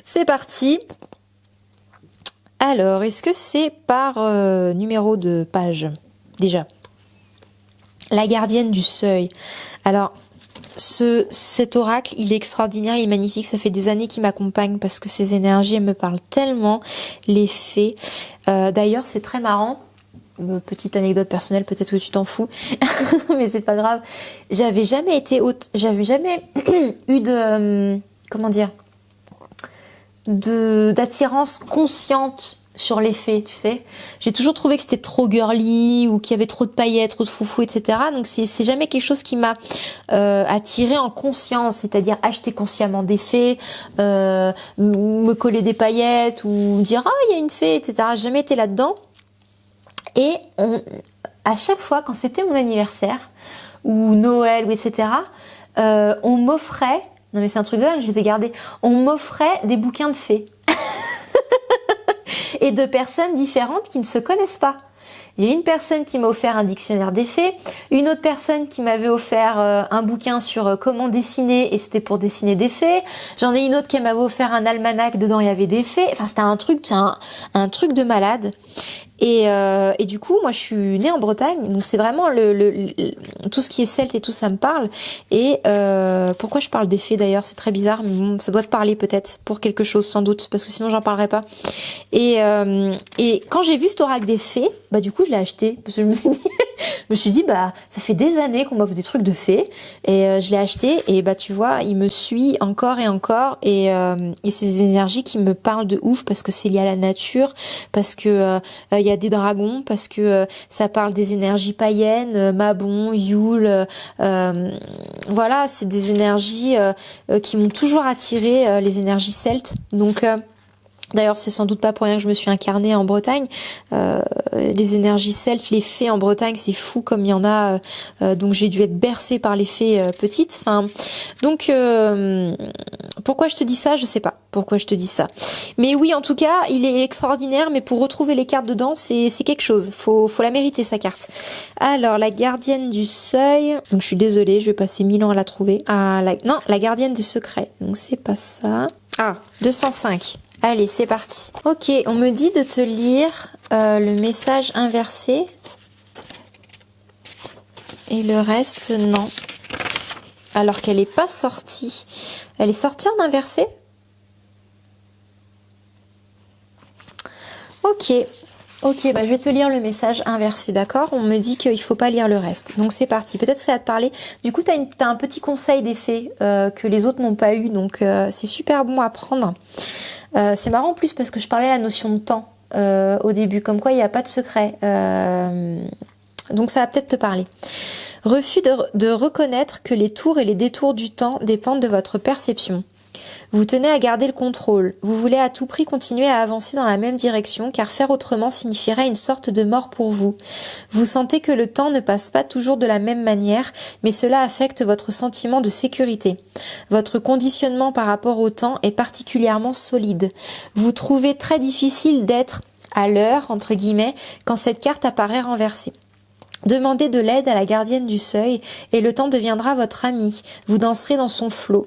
C'est parti. Alors, est-ce que c'est par numéro de page, déjà? La gardienne du seuil. Alors, cet oracle, il est extraordinaire, il est magnifique. Ça fait des années qu'il m'accompagne parce que ces énergies, elles me parlent tellement. Les fées. D'ailleurs, c'est très marrant. Petite anecdote personnelle, peut-être que tu t'en fous, mais c'est pas grave. J'avais jamais eu de comment dire, d'attirance consciente sur les fées, tu sais. J'ai toujours trouvé que c'était trop girly ou qu'il y avait trop de paillettes, trop de foufou, etc. Donc c'est jamais quelque chose qui m'a attirée en conscience, c'est-à-dire acheter consciemment des fées, me coller des paillettes ou me dire il y a une fée, etc. J'ai jamais été là-dedans. Et à chaque fois, quand c'était mon anniversaire ou Noël ou etc., on m'offrait, non mais c'est un truc de dingue, je les ai gardés, on m'offrait des bouquins de fées. Et de personnes différentes qui ne se connaissent pas. Il y a une personne qui m'a offert un dictionnaire des fées, une autre personne qui m'avait offert un bouquin sur comment dessiner et c'était pour dessiner des fées. J'en ai une autre qui m'avait offert un almanach, dedans il y avait des fées. Enfin c'était un truc de malade. Et du coup, moi, je suis née en Bretagne, donc c'est vraiment tout ce qui est celte et tout ça me parle. Et pourquoi je parle des fées d'ailleurs, c'est très bizarre, mais bon, ça doit te parler peut-être pour quelque chose sans doute, parce que sinon j'en parlerai pas. Et quand j'ai vu cet oracle des fées, bah du coup je l'ai acheté, parce que je me suis dit bah ça fait des années qu'on m'offre des trucs de fées, et je l'ai acheté et bah tu vois, il me suit encore et encore, et c'est des énergies qui me parlent de ouf parce que c'est lié à la nature, parce que il y a des dragons, parce que ça parle des énergies païennes, Mabon, Yule, voilà, c'est des énergies qui m'ont toujours attiré, les énergies celtes. Donc d'ailleurs, c'est sans doute pas pour rien que je me suis incarnée en Bretagne. Les énergies celtes, les fées en Bretagne, c'est fou comme il y en a. Donc j'ai dû être bercée par les fées petites. Enfin, donc pourquoi je te dis ça, je sais pas. Pourquoi je te dis ça. Mais oui, en tout cas, il est extraordinaire. Mais pour retrouver les cartes dedans, c'est quelque chose. Faut la mériter sa carte. Alors la gardienne du seuil. Donc je suis désolée, je vais passer 1000 ans à la trouver. Non, la gardienne des secrets. Donc c'est pas ça. Ah, 205. Allez, c'est parti. Ok, on me dit de te lire le message inversé. Et le reste, non. Alors qu'elle n'est pas sortie. Elle est sortie en inversé? Ok. Ok, bah je vais te lire le message inversé, d'accord? On me dit qu'il faut pas lire le reste. Donc c'est parti. Peut-être que ça va te parler. Du coup, t'as un petit conseil des fées que les autres n'ont pas eu. Donc c'est super bon à prendre. C'est marrant en plus parce que je parlais à la notion de temps au début, comme quoi il n'y a pas de secret. Donc ça va peut-être te parler. Refus de reconnaître que les tours et les détours du temps dépendent de votre perception. Vous tenez à garder le contrôle. Vous voulez à tout prix continuer à avancer dans la même direction car faire autrement signifierait une sorte de mort pour vous. Vous sentez que le temps ne passe pas toujours de la même manière, mais cela affecte votre sentiment de sécurité. Votre conditionnement par rapport au temps est particulièrement solide. Vous trouvez très difficile d'être à l'heure, entre guillemets, quand cette carte apparaît renversée. Demandez de l'aide à la gardienne du seuil et le temps deviendra votre ami. Vous danserez dans son flot.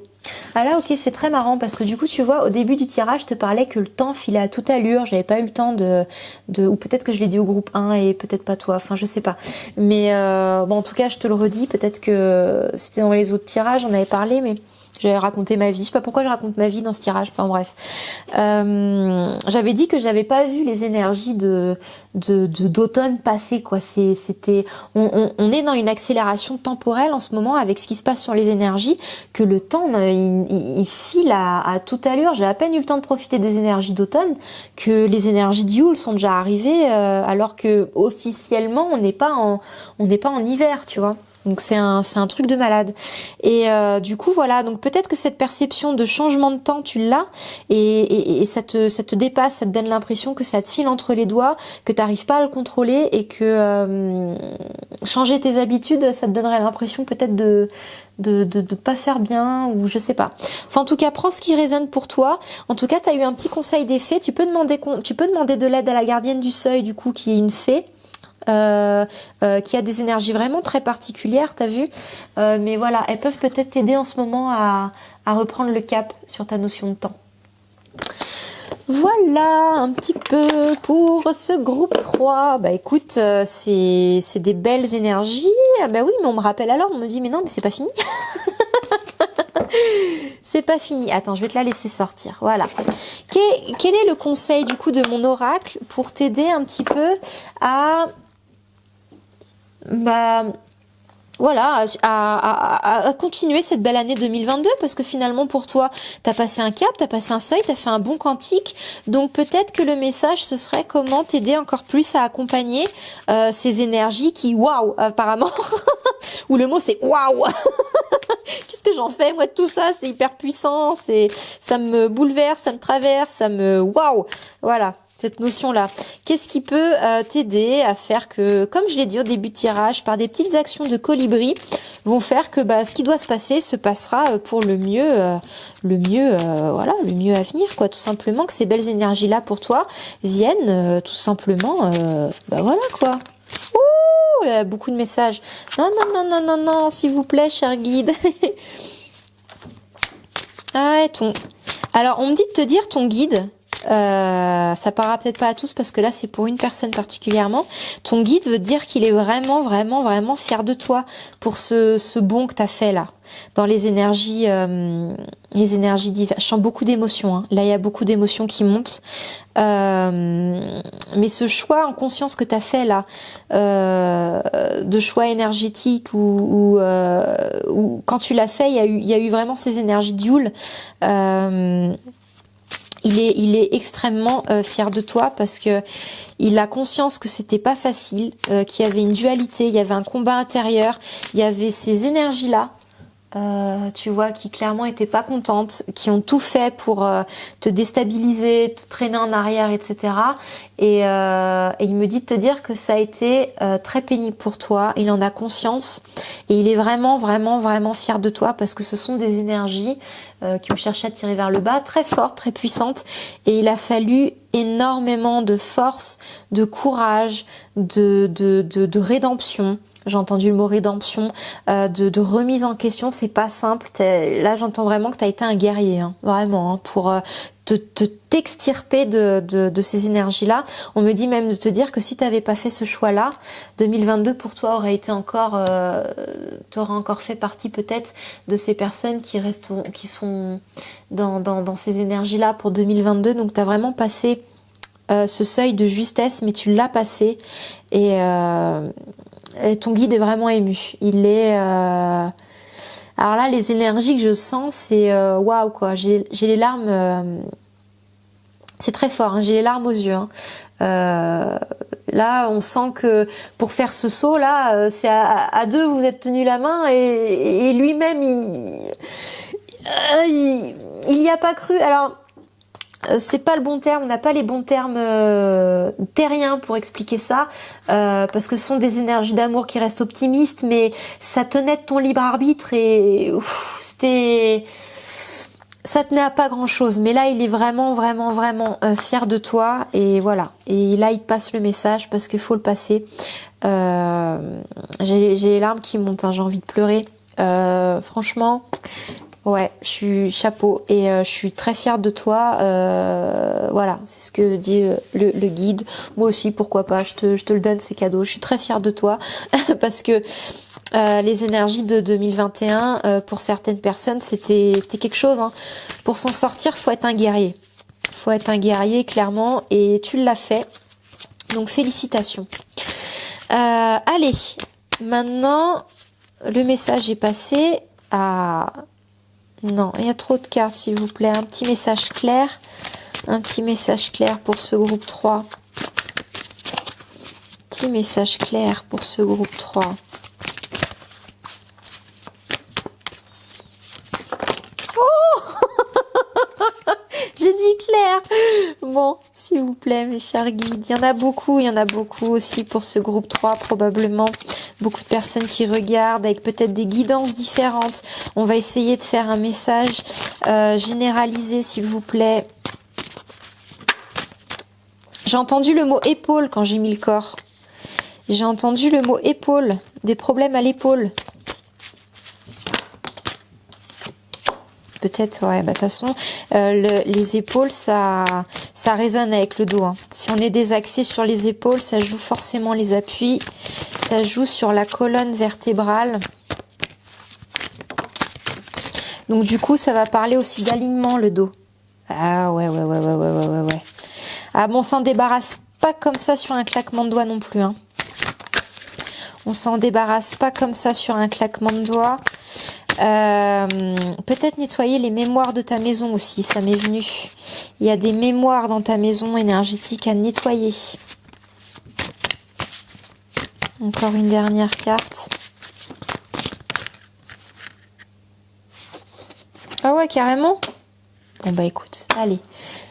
Ah là, ok, c'est très marrant parce que du coup, tu vois, au début du tirage, je te parlais que le temps filait à toute allure. J'avais pas eu le temps ou peut-être que je l'ai dit au groupe 1 et peut-être pas toi. Enfin, je sais pas. Mais bon, en tout cas, je te le redis. Peut-être que c'était dans les autres tirages, j'en avais parlé, mais j'avais raconté ma vie. Je sais pas pourquoi je raconte ma vie dans ce tirage. Enfin bref. J'avais dit que j'avais pas vu les énergies d'automne passer, quoi. On est dans une accélération temporelle en ce moment avec ce qui se passe sur les énergies, que le temps il file à toute allure. J'ai à peine eu le temps de profiter des énergies d'automne que les énergies d'Yule sont déjà arrivées, alors que officiellement on n'est pas en hiver, tu vois. Donc c'est un truc de malade. Et du coup voilà, donc peut-être que cette perception de changement de temps tu l'as et ça te dépasse, ça te donne l'impression que ça te file entre les doigts, que tu n'arrives pas à le contrôler et que changer tes habitudes, ça te donnerait l'impression peut-être de pas faire bien ou je sais pas. Enfin en tout cas, prends ce qui résonne pour toi. En tout cas, tu as eu un petit conseil des fées, tu peux demander de l'aide à la gardienne du seuil du coup qui est une fée. Qui a des énergies vraiment très particulières, t'as vu, mais voilà, elles peuvent peut-être t'aider en ce moment à reprendre le cap sur ta notion de temps. Voilà un petit peu pour ce groupe 3. Bah écoute, c'est des belles énergies. Ah bah oui, mais on me rappelle alors, on me dit mais non, mais c'est pas fini. C'est pas fini. Attends, je vais te la laisser sortir. Voilà. Quel est le conseil du coup de mon oracle pour t'aider un petit peu à voilà, à continuer cette belle année 2022 parce que finalement pour toi, t'as passé un cap, t'as passé un seuil, t'as fait un bon quantique. Donc peut-être que le message ce serait comment t'aider encore plus à accompagner ces énergies qui waouh apparemment ou le mot c'est waouh. Qu'est-ce que j'en fais moi de tout ça? C'est hyper puissant, ça me bouleverse, ça me traverse, ça me waouh. Voilà. Cette notion-là. Qu'est-ce qui peut t'aider à faire que, comme je l'ai dit au début de tirage, par des petites actions de colibri, vont faire que ce qui doit se passer se passera pour le mieux, voilà, le mieux à venir, quoi. Tout simplement que ces belles énergies-là pour toi viennent tout simplement, voilà, quoi. Ouh, il y a beaucoup de messages. Non, non, non, non, non, non, s'il vous plaît, cher guide. Ah, Alors, on me dit de te dire ton guide. Ça parlera peut-être pas à tous parce que là c'est pour une personne particulièrement. Ton guide veut te dire qu'il est vraiment, vraiment, vraiment fier de toi pour ce bond que t'as fait là. Dans les énergies diverses. Je sens beaucoup d'émotions. Hein. Là, il y a beaucoup d'émotions qui montent. Mais ce choix en conscience que tu as fait là, de choix énergétique ou quand tu l'as fait, il y a eu vraiment ces énergies de Yule. Il est extrêmement fier de toi parce que il a conscience que c'était pas facile, qu'il y avait une dualité, il y avait un combat intérieur, il y avait ces énergies-là. Tu vois, qui clairement étaient pas contentes, qui ont tout fait pour te déstabiliser, te traîner en arrière, etc. Et il me dit de te dire que ça a été très pénible pour toi. Il en a conscience et il est vraiment, vraiment, vraiment fier de toi parce que ce sont des énergies qui ont cherché à tirer vers le bas, très fortes, très puissantes. Et il a fallu énormément de force, de courage, de rédemption. J'ai entendu le mot rédemption, de remise en question, c'est pas simple. Là, j'entends vraiment que tu as été un guerrier, hein, vraiment, hein, pour t'extirper de ces énergies-là. On me dit même de te dire que si tu n'avais pas fait ce choix-là, 2022 pour toi aurait été encore, t'aurais encore fait partie peut-être de ces personnes qui sont dans ces énergies-là pour 2022. Donc, tu as vraiment passé ce seuil de justesse, mais tu l'as passé et ton guide est vraiment ému. Il est... Alors là, les énergies que je sens, c'est waouh quoi. J'ai les larmes... c'est très fort, hein, j'ai les larmes aux yeux. Hein. Là, on sent que pour faire ce saut, là, c'est à deux, vous êtes tenus la main et lui-même, il y a pas cru. Alors... c'est pas le bon terme, on n'a pas les bons termes terriens pour expliquer ça, parce que ce sont des énergies d'amour qui restent optimistes, mais ça tenait de ton libre arbitre et ça tenait à pas grand chose. Mais là, il est vraiment, vraiment, vraiment fier de toi et voilà. Et là, il te passe le message parce qu'il faut le passer. J'ai les larmes qui montent, hein, j'ai envie de pleurer. Franchement. Ouais, je suis chapeau et je suis très fière de toi. Voilà, c'est ce que dit le guide. Moi aussi, pourquoi pas, je te le donne, c'est cadeau. Je suis très fière de toi parce que les énergies de 2021, pour certaines personnes, c'était quelque chose. Hein. Pour s'en sortir, faut être un guerrier. Faut être un guerrier, clairement, et tu l'as fait. Donc, félicitations. Allez, maintenant, le message est passé à... Non, il y a trop de cartes, s'il vous plaît. Un petit message clair. Un petit message clair pour ce groupe 3. Petit message clair pour ce groupe 3. Oh j'ai dit clair. Bon, s'il vous plaît, mes chers guides. Il y en a beaucoup aussi pour ce groupe 3, probablement. Beaucoup de personnes qui regardent avec peut-être des guidances différentes. On va essayer de faire un message généralisé, s'il vous plaît. J'ai entendu le mot épaule quand j'ai mis le corps. J'ai entendu le mot épaule, des problèmes à l'épaule. Peut-être, ouais, bah de toute façon, les épaules, ça résonne avec le dos. Hein. Si on est désaxé sur les épaules, ça joue forcément les appuis. Ça joue sur la colonne vertébrale. Donc du coup, ça va parler aussi d'alignement, le dos. Ah ouais. Ah bon, on s'en débarrasse pas comme ça sur un claquement de doigts non plus. Hein. On s'en débarrasse pas comme ça sur un claquement de doigts. Peut-être nettoyer les mémoires de ta maison aussi, ça m'est venu. Il y a des mémoires dans ta maison énergétique à nettoyer. Encore une dernière carte. Ah ouais, carrément. Bon bah écoute, allez.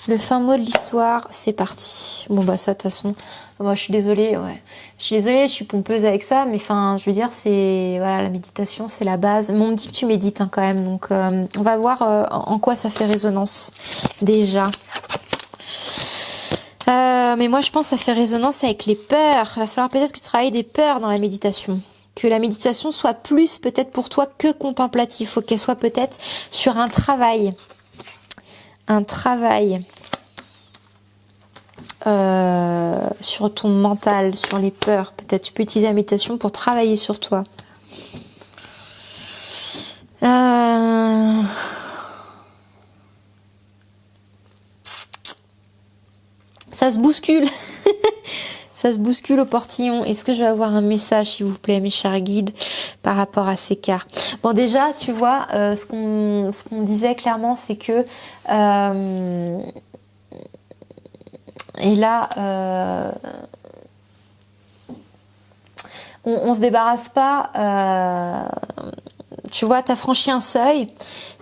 Le fin mot de l'histoire, c'est parti. Bon bah ça, de toute façon, moi je suis désolée, ouais. Je suis désolée, je suis pompeuse avec ça, mais enfin, je veux dire, c'est... Voilà, la méditation, c'est la base. Mais on me dit que tu médites hein, quand même, donc on va voir en quoi ça fait résonance, déjà. Mais moi, je pense que ça fait résonance avec les peurs. Il va falloir peut-être que tu travailles des peurs dans la méditation. Que la méditation soit plus peut-être pour toi que contemplative. Il faut qu'elle soit peut-être sur un travail. Un travail. sur ton mental, sur les peurs. Peut-être tu peux utiliser la méditation pour travailler sur toi. Ça se bouscule. Ça se bouscule au portillon. Est-ce que je vais avoir un message, s'il vous plaît, mes chers guides, par rapport à ces cartes? Bon, déjà, tu vois, ce qu'on disait clairement, c'est que... et là... on se débarrasse pas... tu vois, tu as franchi un seuil,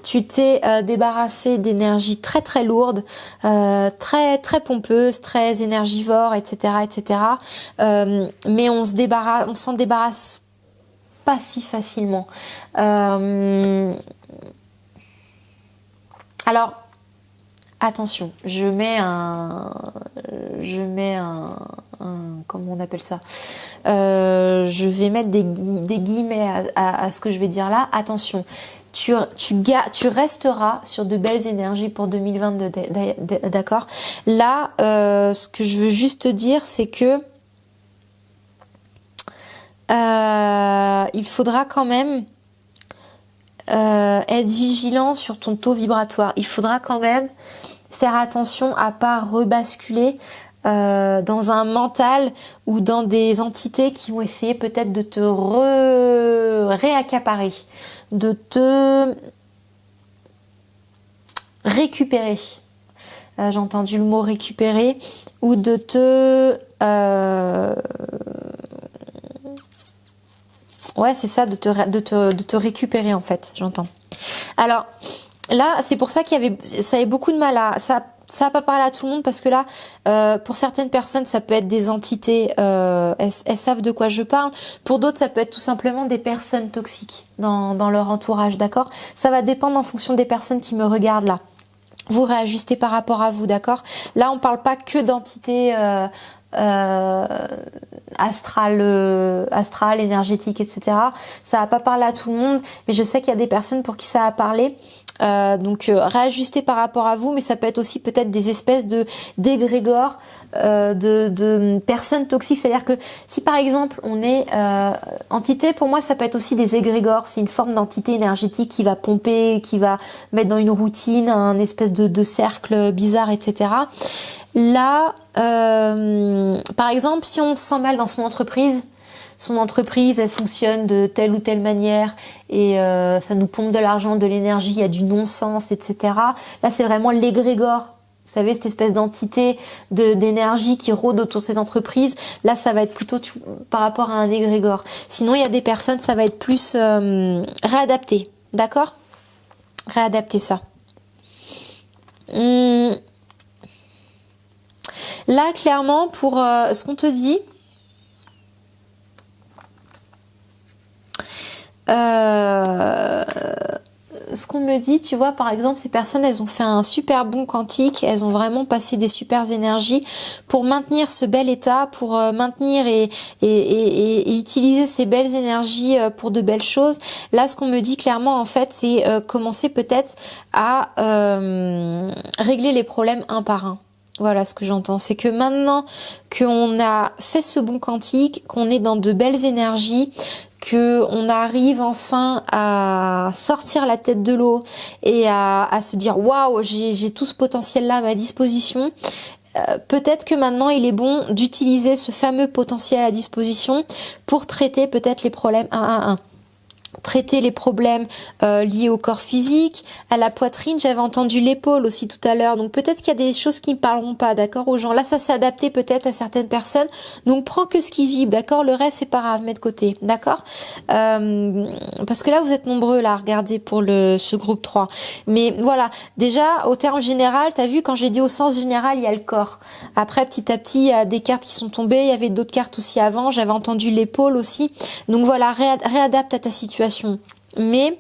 tu t'es débarrassé d'énergie très très lourde, très très pompeuse, très énergivore, etc., etc. Mais on s'en débarrasse pas si facilement. Alors, attention, je mets un comment on appelle ça, je vais mettre des guillemets à ce que je vais dire là. Attention, tu resteras sur de belles énergies pour 2022, d'accord. Là, ce que je veux juste te dire, c'est que il faudra quand même être vigilant sur ton taux vibratoire. Il faudra quand même faire attention à pas rebasculer dans un mental ou dans des entités qui vont essayer peut-être de te réaccaparer, de te récupérer. J'ai entendu le mot récupérer, ou de te... ouais, c'est ça, de te récupérer en fait, j'entends. Alors, là, c'est pour ça ça avait beaucoup de mal à... Ça va pas parler à tout le monde parce que là, pour certaines personnes, ça peut être des entités, elles savent de quoi je parle. Pour d'autres, ça peut être tout simplement des personnes toxiques dans leur entourage, d'accord? Ça va dépendre en fonction des personnes qui me regardent là. Vous réajustez par rapport à vous, d'accord? Là, on parle pas que d'entités astrales, énergétiques, etc. Ça va pas parler à tout le monde, mais je sais qu'il y a des personnes pour qui ça a parlé. Donc réajuster par rapport à vous, mais ça peut être aussi peut-être des espèces de d'égrégores, de personnes toxiques. C'est-à-dire que si par exemple on est entité, pour moi ça peut être aussi des égrégores. C'est une forme d'entité énergétique qui va pomper, qui va mettre dans une routine, un espèce de cercle bizarre, etc. Là, par exemple, si on se sent mal dans son entreprise, elle fonctionne de telle ou telle manière et ça nous pompe de l'argent, de l'énergie, il y a du non-sens, etc. Là, c'est vraiment l'égrégore. Vous savez, cette espèce d'entité d'énergie qui rôde autour de cette entreprise. Là, ça va être plutôt par rapport à un égrégore. Sinon, il y a des personnes, ça va être plus réadapté. D'accord? Réadapter ça. Là, clairement, pour ce qu'on te dit... ce qu'on me dit, tu vois, par exemple, ces personnes, elles ont fait un super bon quantique, elles ont vraiment passé des super énergies pour maintenir ce bel état, pour maintenir et utiliser ces belles énergies pour de belles choses. Là, ce qu'on me dit clairement, en fait, c'est commencer peut-être à régler les problèmes un par un. Voilà ce que j'entends, c'est que maintenant qu'on a fait ce bon quantique, qu'on est dans de belles énergies, que on arrive enfin à sortir la tête de l'eau et à se dire waouh, j'ai tout ce potentiel là à ma disposition. Peut-être que maintenant il est bon d'utiliser ce fameux potentiel à disposition pour traiter peut-être les problèmes un à un. Traiter les problèmes liés au corps physique, à la poitrine. J'avais entendu l'épaule aussi tout à l'heure. Donc peut-être qu'il y a des choses qui ne parleront pas, d'accord, aux gens. Là, ça s'est adapté peut-être à certaines personnes. Donc prends que ce qui vibre, d'accord. Le reste, c'est pas grave, mets de côté, d'accord. Parce que là, vous êtes nombreux là à regarder pour ce groupe 3. Mais voilà, déjà, au terme général, t'as vu, quand j'ai dit au sens général, il y a le corps. Après, petit à petit, il y a des cartes qui sont tombées. Il y avait d'autres cartes aussi avant. J'avais entendu l'épaule aussi. Donc voilà, réadapte à ta situation. Mais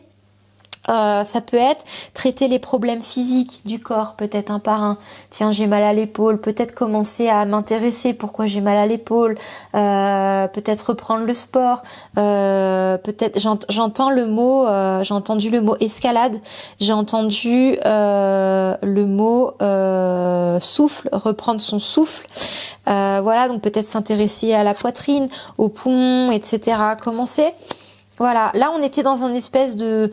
Ça peut être traiter les problèmes physiques du corps, peut-être un par un. Tiens, j'ai mal à l'épaule, peut-être commencer à m'intéresser pourquoi j'ai mal à l'épaule, peut-être reprendre le sport, peut-être j'entends le mot, j'ai entendu le mot escalade, j'ai entendu le mot souffle, reprendre son souffle. Voilà, donc peut-être s'intéresser à la poitrine, aux poumons, etc. Commencer. Voilà, là on était dans un espèce de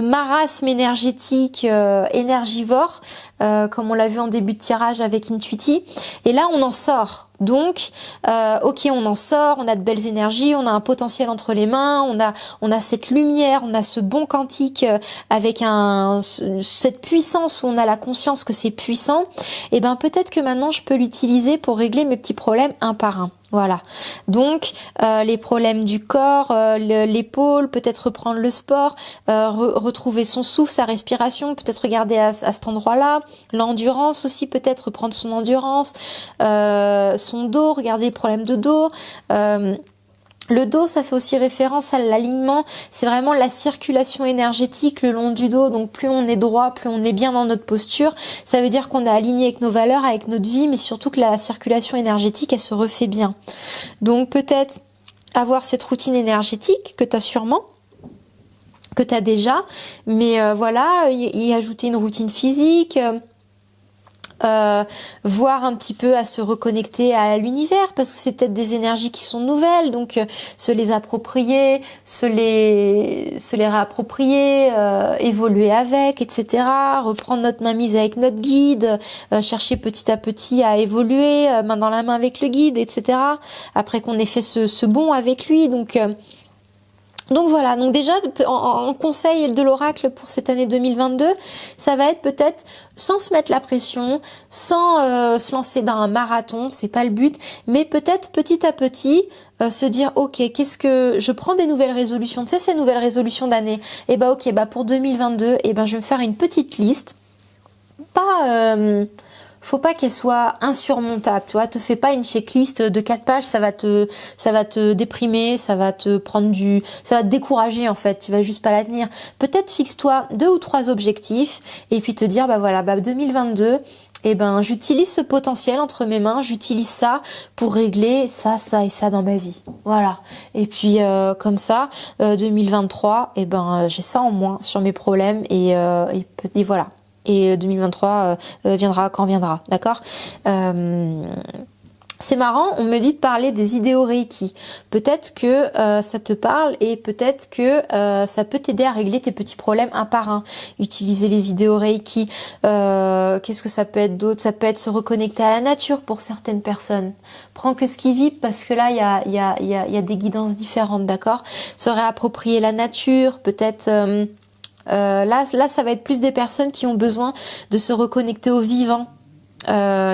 marasme énergétique énergivore, comme on l'a vu en début de tirage avec Intuiti. Et là on en sort. Donc, ok, on en sort, on a de belles énergies, on a un potentiel entre les mains, on a cette lumière, on a ce bon quantique avec cette puissance où on a la conscience que c'est puissant. Et ben peut-être que maintenant je peux l'utiliser pour régler mes petits problèmes un par un. Voilà. Donc les problèmes du corps, l'épaule, peut-être reprendre le sport, retrouver son souffle, sa respiration, peut-être regarder à cet endroit-là, l'endurance aussi, peut-être reprendre son endurance, son dos, regarder les problèmes de dos. Le dos, ça fait aussi référence à l'alignement. C'est vraiment la circulation énergétique le long du dos. Donc plus on est droit, plus on est bien dans notre posture. Ça veut dire qu'on est aligné avec nos valeurs, avec notre vie, mais surtout que la circulation énergétique, elle se refait bien. Donc peut-être avoir cette routine énergétique que tu as sûrement, que tu as déjà, mais voilà, y ajouter une routine physique. Voir un petit peu à se reconnecter à l'univers parce que c'est peut-être des énergies qui sont nouvelles, donc se les approprier, se les réapproprier, évoluer avec, etc. Reprendre notre mainmise avec notre guide, chercher petit à petit à évoluer main dans la main avec le guide, etc. Après qu'on ait fait ce bond avec lui, donc voilà, donc déjà en conseil de l'oracle pour cette année 2022, ça va être peut-être sans se mettre la pression, sans se lancer dans un marathon, c'est pas le but, mais peut-être petit à petit se dire ok, qu'est-ce que je prends des nouvelles résolutions, tu sais ces nouvelles résolutions d'année, et bah ok, bah pour 2022, et ben je vais me faire une petite liste, pas faut pas qu'elle soit insurmontable, tu vois, te fais pas une checklist de 4 pages, ça va te déprimer, ça va te décourager en fait, tu vas juste pas la tenir. Peut-être fixe-toi 2 ou 3 objectifs et puis te dire bah voilà, 2022, eh ben j'utilise ce potentiel entre mes mains, j'utilise ça pour régler ça et ça dans ma vie. Voilà. Et puis comme ça 2023, eh ben j'ai ça en moins sur mes problèmes et voilà. Et 2023 viendra quand viendra, d'accord. C'est marrant, on me dit de parler des idéaux Reiki. Peut-être que ça te parle et peut-être que ça peut t'aider à régler tes petits problèmes un par un. Utiliser les idéaux Reiki. Qu'est-ce que ça peut être d'autre? Ça peut être se reconnecter à la nature pour certaines personnes. Prends que ce qui vibre parce que là, il y a des guidances différentes, d'accord. Se réapproprier la nature, peut-être... là, ça va être plus des personnes qui ont besoin de se reconnecter au vivant,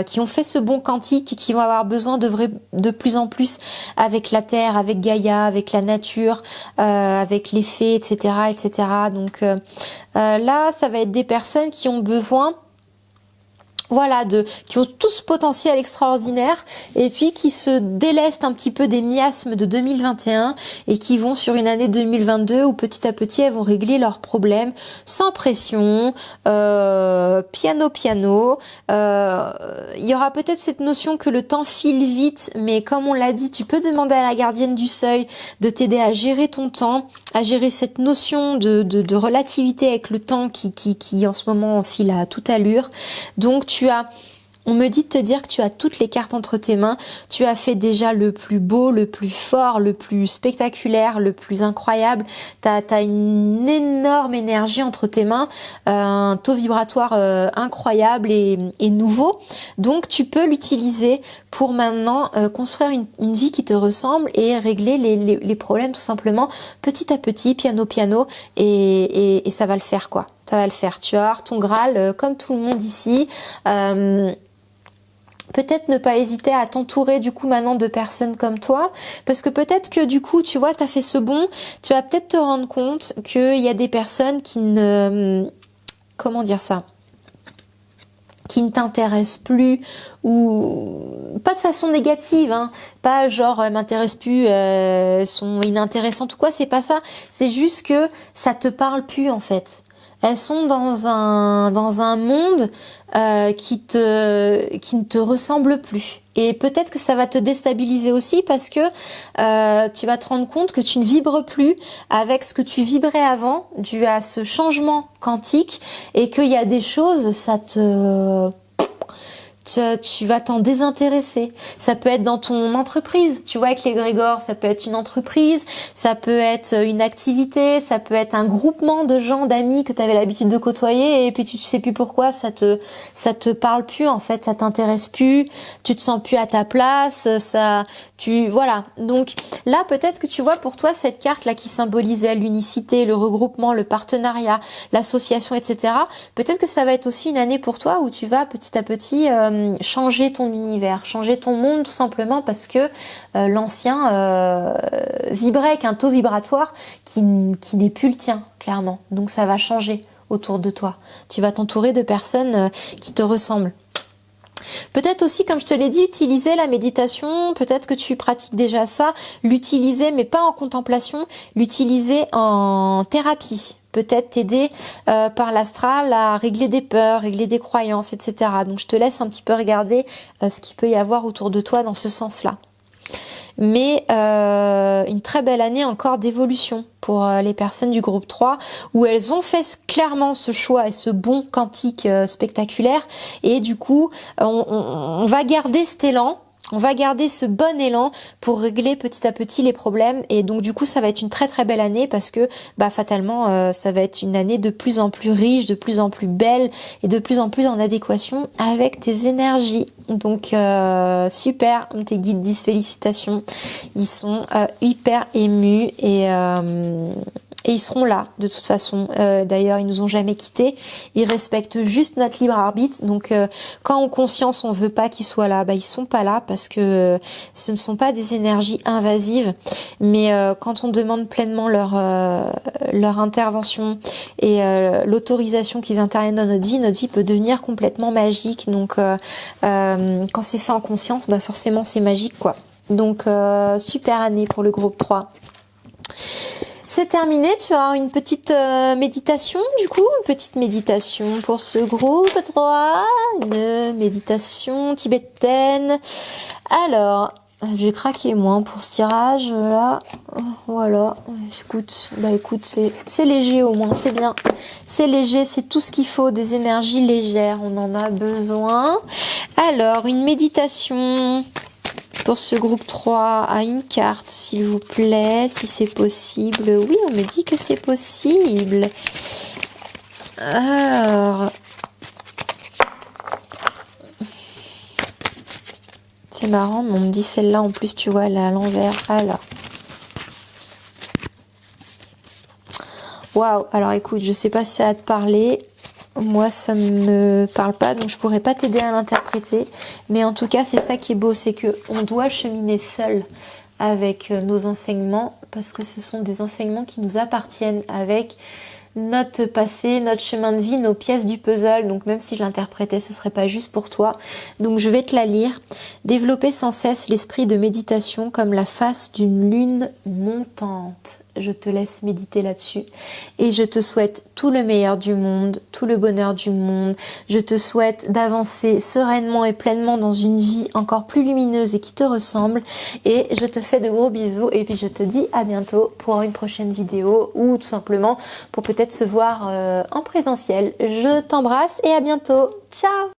qui ont fait ce bon quantique et qui vont avoir besoin d'œuvrer de plus en plus avec la terre, avec Gaïa, avec la nature, avec les fées, etc., etc. Donc là, ça va être des personnes qui ont besoin voilà, qui ont tout ce potentiel extraordinaire et puis qui se délestent un petit peu des miasmes de 2021 et qui vont sur une année 2022 où petit à petit elles vont régler leurs problèmes sans pression, piano. Il y aura peut-être cette notion que le temps file vite, mais comme on l'a dit, tu peux demander à la gardienne du seuil de t'aider à gérer ton temps, à gérer cette notion de relativité avec le temps qui en ce moment file à toute allure. Donc on me dit de te dire que tu as toutes les cartes entre tes mains, tu as fait déjà le plus beau, le plus fort, le plus spectaculaire, le plus incroyable, t'as une énorme énergie entre tes mains, un taux vibratoire incroyable et nouveau, donc tu peux l'utiliser pour maintenant construire une vie qui te ressemble et régler les problèmes tout simplement petit à petit, piano et ça va le faire quoi. Ça va le faire, tu vas avoir ton Graal comme tout le monde ici. Peut-être ne pas hésiter à t'entourer du coup maintenant de personnes comme toi, parce que peut-être que du coup, tu vois, t'as fait ce bond, tu vas peut-être te rendre compte qu'il y a des personnes qui ne... Comment dire ça ? qui ne t'intéresse plus, ou pas de façon négative, hein, pas genre m'intéresse plus, sont inintéressantes ou quoi, c'est pas ça, c'est juste que ça te parle plus en fait. Elles sont dans un monde qui ne te ressemble plus. Et peut-être que ça va te déstabiliser aussi parce que tu vas te rendre compte que tu ne vibres plus avec ce que tu vibrais avant, dû à ce changement quantique, et qu'il y a des choses, tu vas t'en désintéresser. Ça peut être dans ton entreprise, tu vois, avec les Grégor, ça peut être une entreprise, ça peut être une activité, ça peut être un groupement de gens, d'amis que tu avais l'habitude de côtoyer et puis tu sais plus pourquoi ça te parle plus en fait, ça t'intéresse plus, tu te sens plus à ta place, voilà. Donc là, peut-être que tu vois pour toi cette carte là qui symbolisait l'unicité, le regroupement, le partenariat, l'association, etc. Peut-être que ça va être aussi une année pour toi où tu vas petit à petit changer ton univers, changer ton monde tout simplement parce que l'ancien vibrait avec un taux vibratoire qui n'est plus le tien, clairement. Donc ça va changer autour de toi. Tu vas t'entourer de personnes qui te ressemblent. Peut-être aussi, comme je te l'ai dit, utiliser la méditation, peut-être que tu pratiques déjà ça, l'utiliser, mais pas en contemplation, l'utiliser en thérapie. Peut-être t'aider par l'astral à régler des peurs, régler des croyances, etc. Donc je te laisse un petit peu regarder ce qu'il peut y avoir autour de toi dans ce sens-là. Mais une très belle année encore d'évolution pour les personnes du groupe 3 où elles ont fait clairement ce choix et ce bond quantique spectaculaire et du coup on va garder cet élan. On va garder ce bon élan pour régler petit à petit les problèmes et donc du coup ça va être une très très belle année parce que fatalement ça va être une année de plus en plus riche, de plus en plus belle et de plus en plus en adéquation avec tes énergies. Donc super, tes guides 10, félicitations. Ils sont hyper émus et ils seront là, de toute façon. D'ailleurs, ils nous ont jamais quittés. Ils respectent juste notre libre arbitre. Donc, quand en conscience, on veut pas qu'ils soient là, ils sont pas là parce que ce ne sont pas des énergies invasives. Mais quand on demande pleinement leur intervention et l'autorisation qu'ils interviennent dans notre vie peut devenir complètement magique. Donc, quand c'est fait en conscience, forcément, c'est magique, quoi. Donc, super année pour le groupe 3. C'est terminé, tu vas avoir une petite méditation du coup, une petite méditation pour ce groupe 3, une méditation tibétaine. Alors, j'ai craqué moi pour ce tirage là, voilà, écoute, c'est léger au moins, c'est bien, c'est léger, c'est tout ce qu'il faut, des énergies légères, on en a besoin. Alors, une méditation pour ce groupe 3 à une carte, s'il vous plaît, si c'est possible. Oui, on me dit que c'est possible. Alors, c'est marrant, mais on me dit celle-là en plus, tu vois, elle est à l'envers. Alors, waouh. Alors, écoute, je sais pas si ça va te parler. Moi, ça me parle pas, donc je pourrais pas t'aider à l'interpréter. Mais en tout cas, c'est ça qui est beau, c'est que on doit cheminer seul avec nos enseignements, parce que ce sont des enseignements qui nous appartiennent avec notre passé, notre chemin de vie, nos pièces du puzzle. Donc même si je l'interprétais, ce serait pas juste pour toi. Donc je vais te la lire. Développer sans cesse l'esprit de méditation comme la face d'une lune montante. Je te laisse méditer là-dessus et je te souhaite tout le meilleur du monde, tout le bonheur du monde. Je te souhaite d'avancer sereinement et pleinement dans une vie encore plus lumineuse et qui te ressemble, et je te fais de gros bisous et puis je te dis à bientôt pour une prochaine vidéo ou tout simplement pour peut-être se voir en présentiel. Je t'embrasse et à bientôt. Ciao.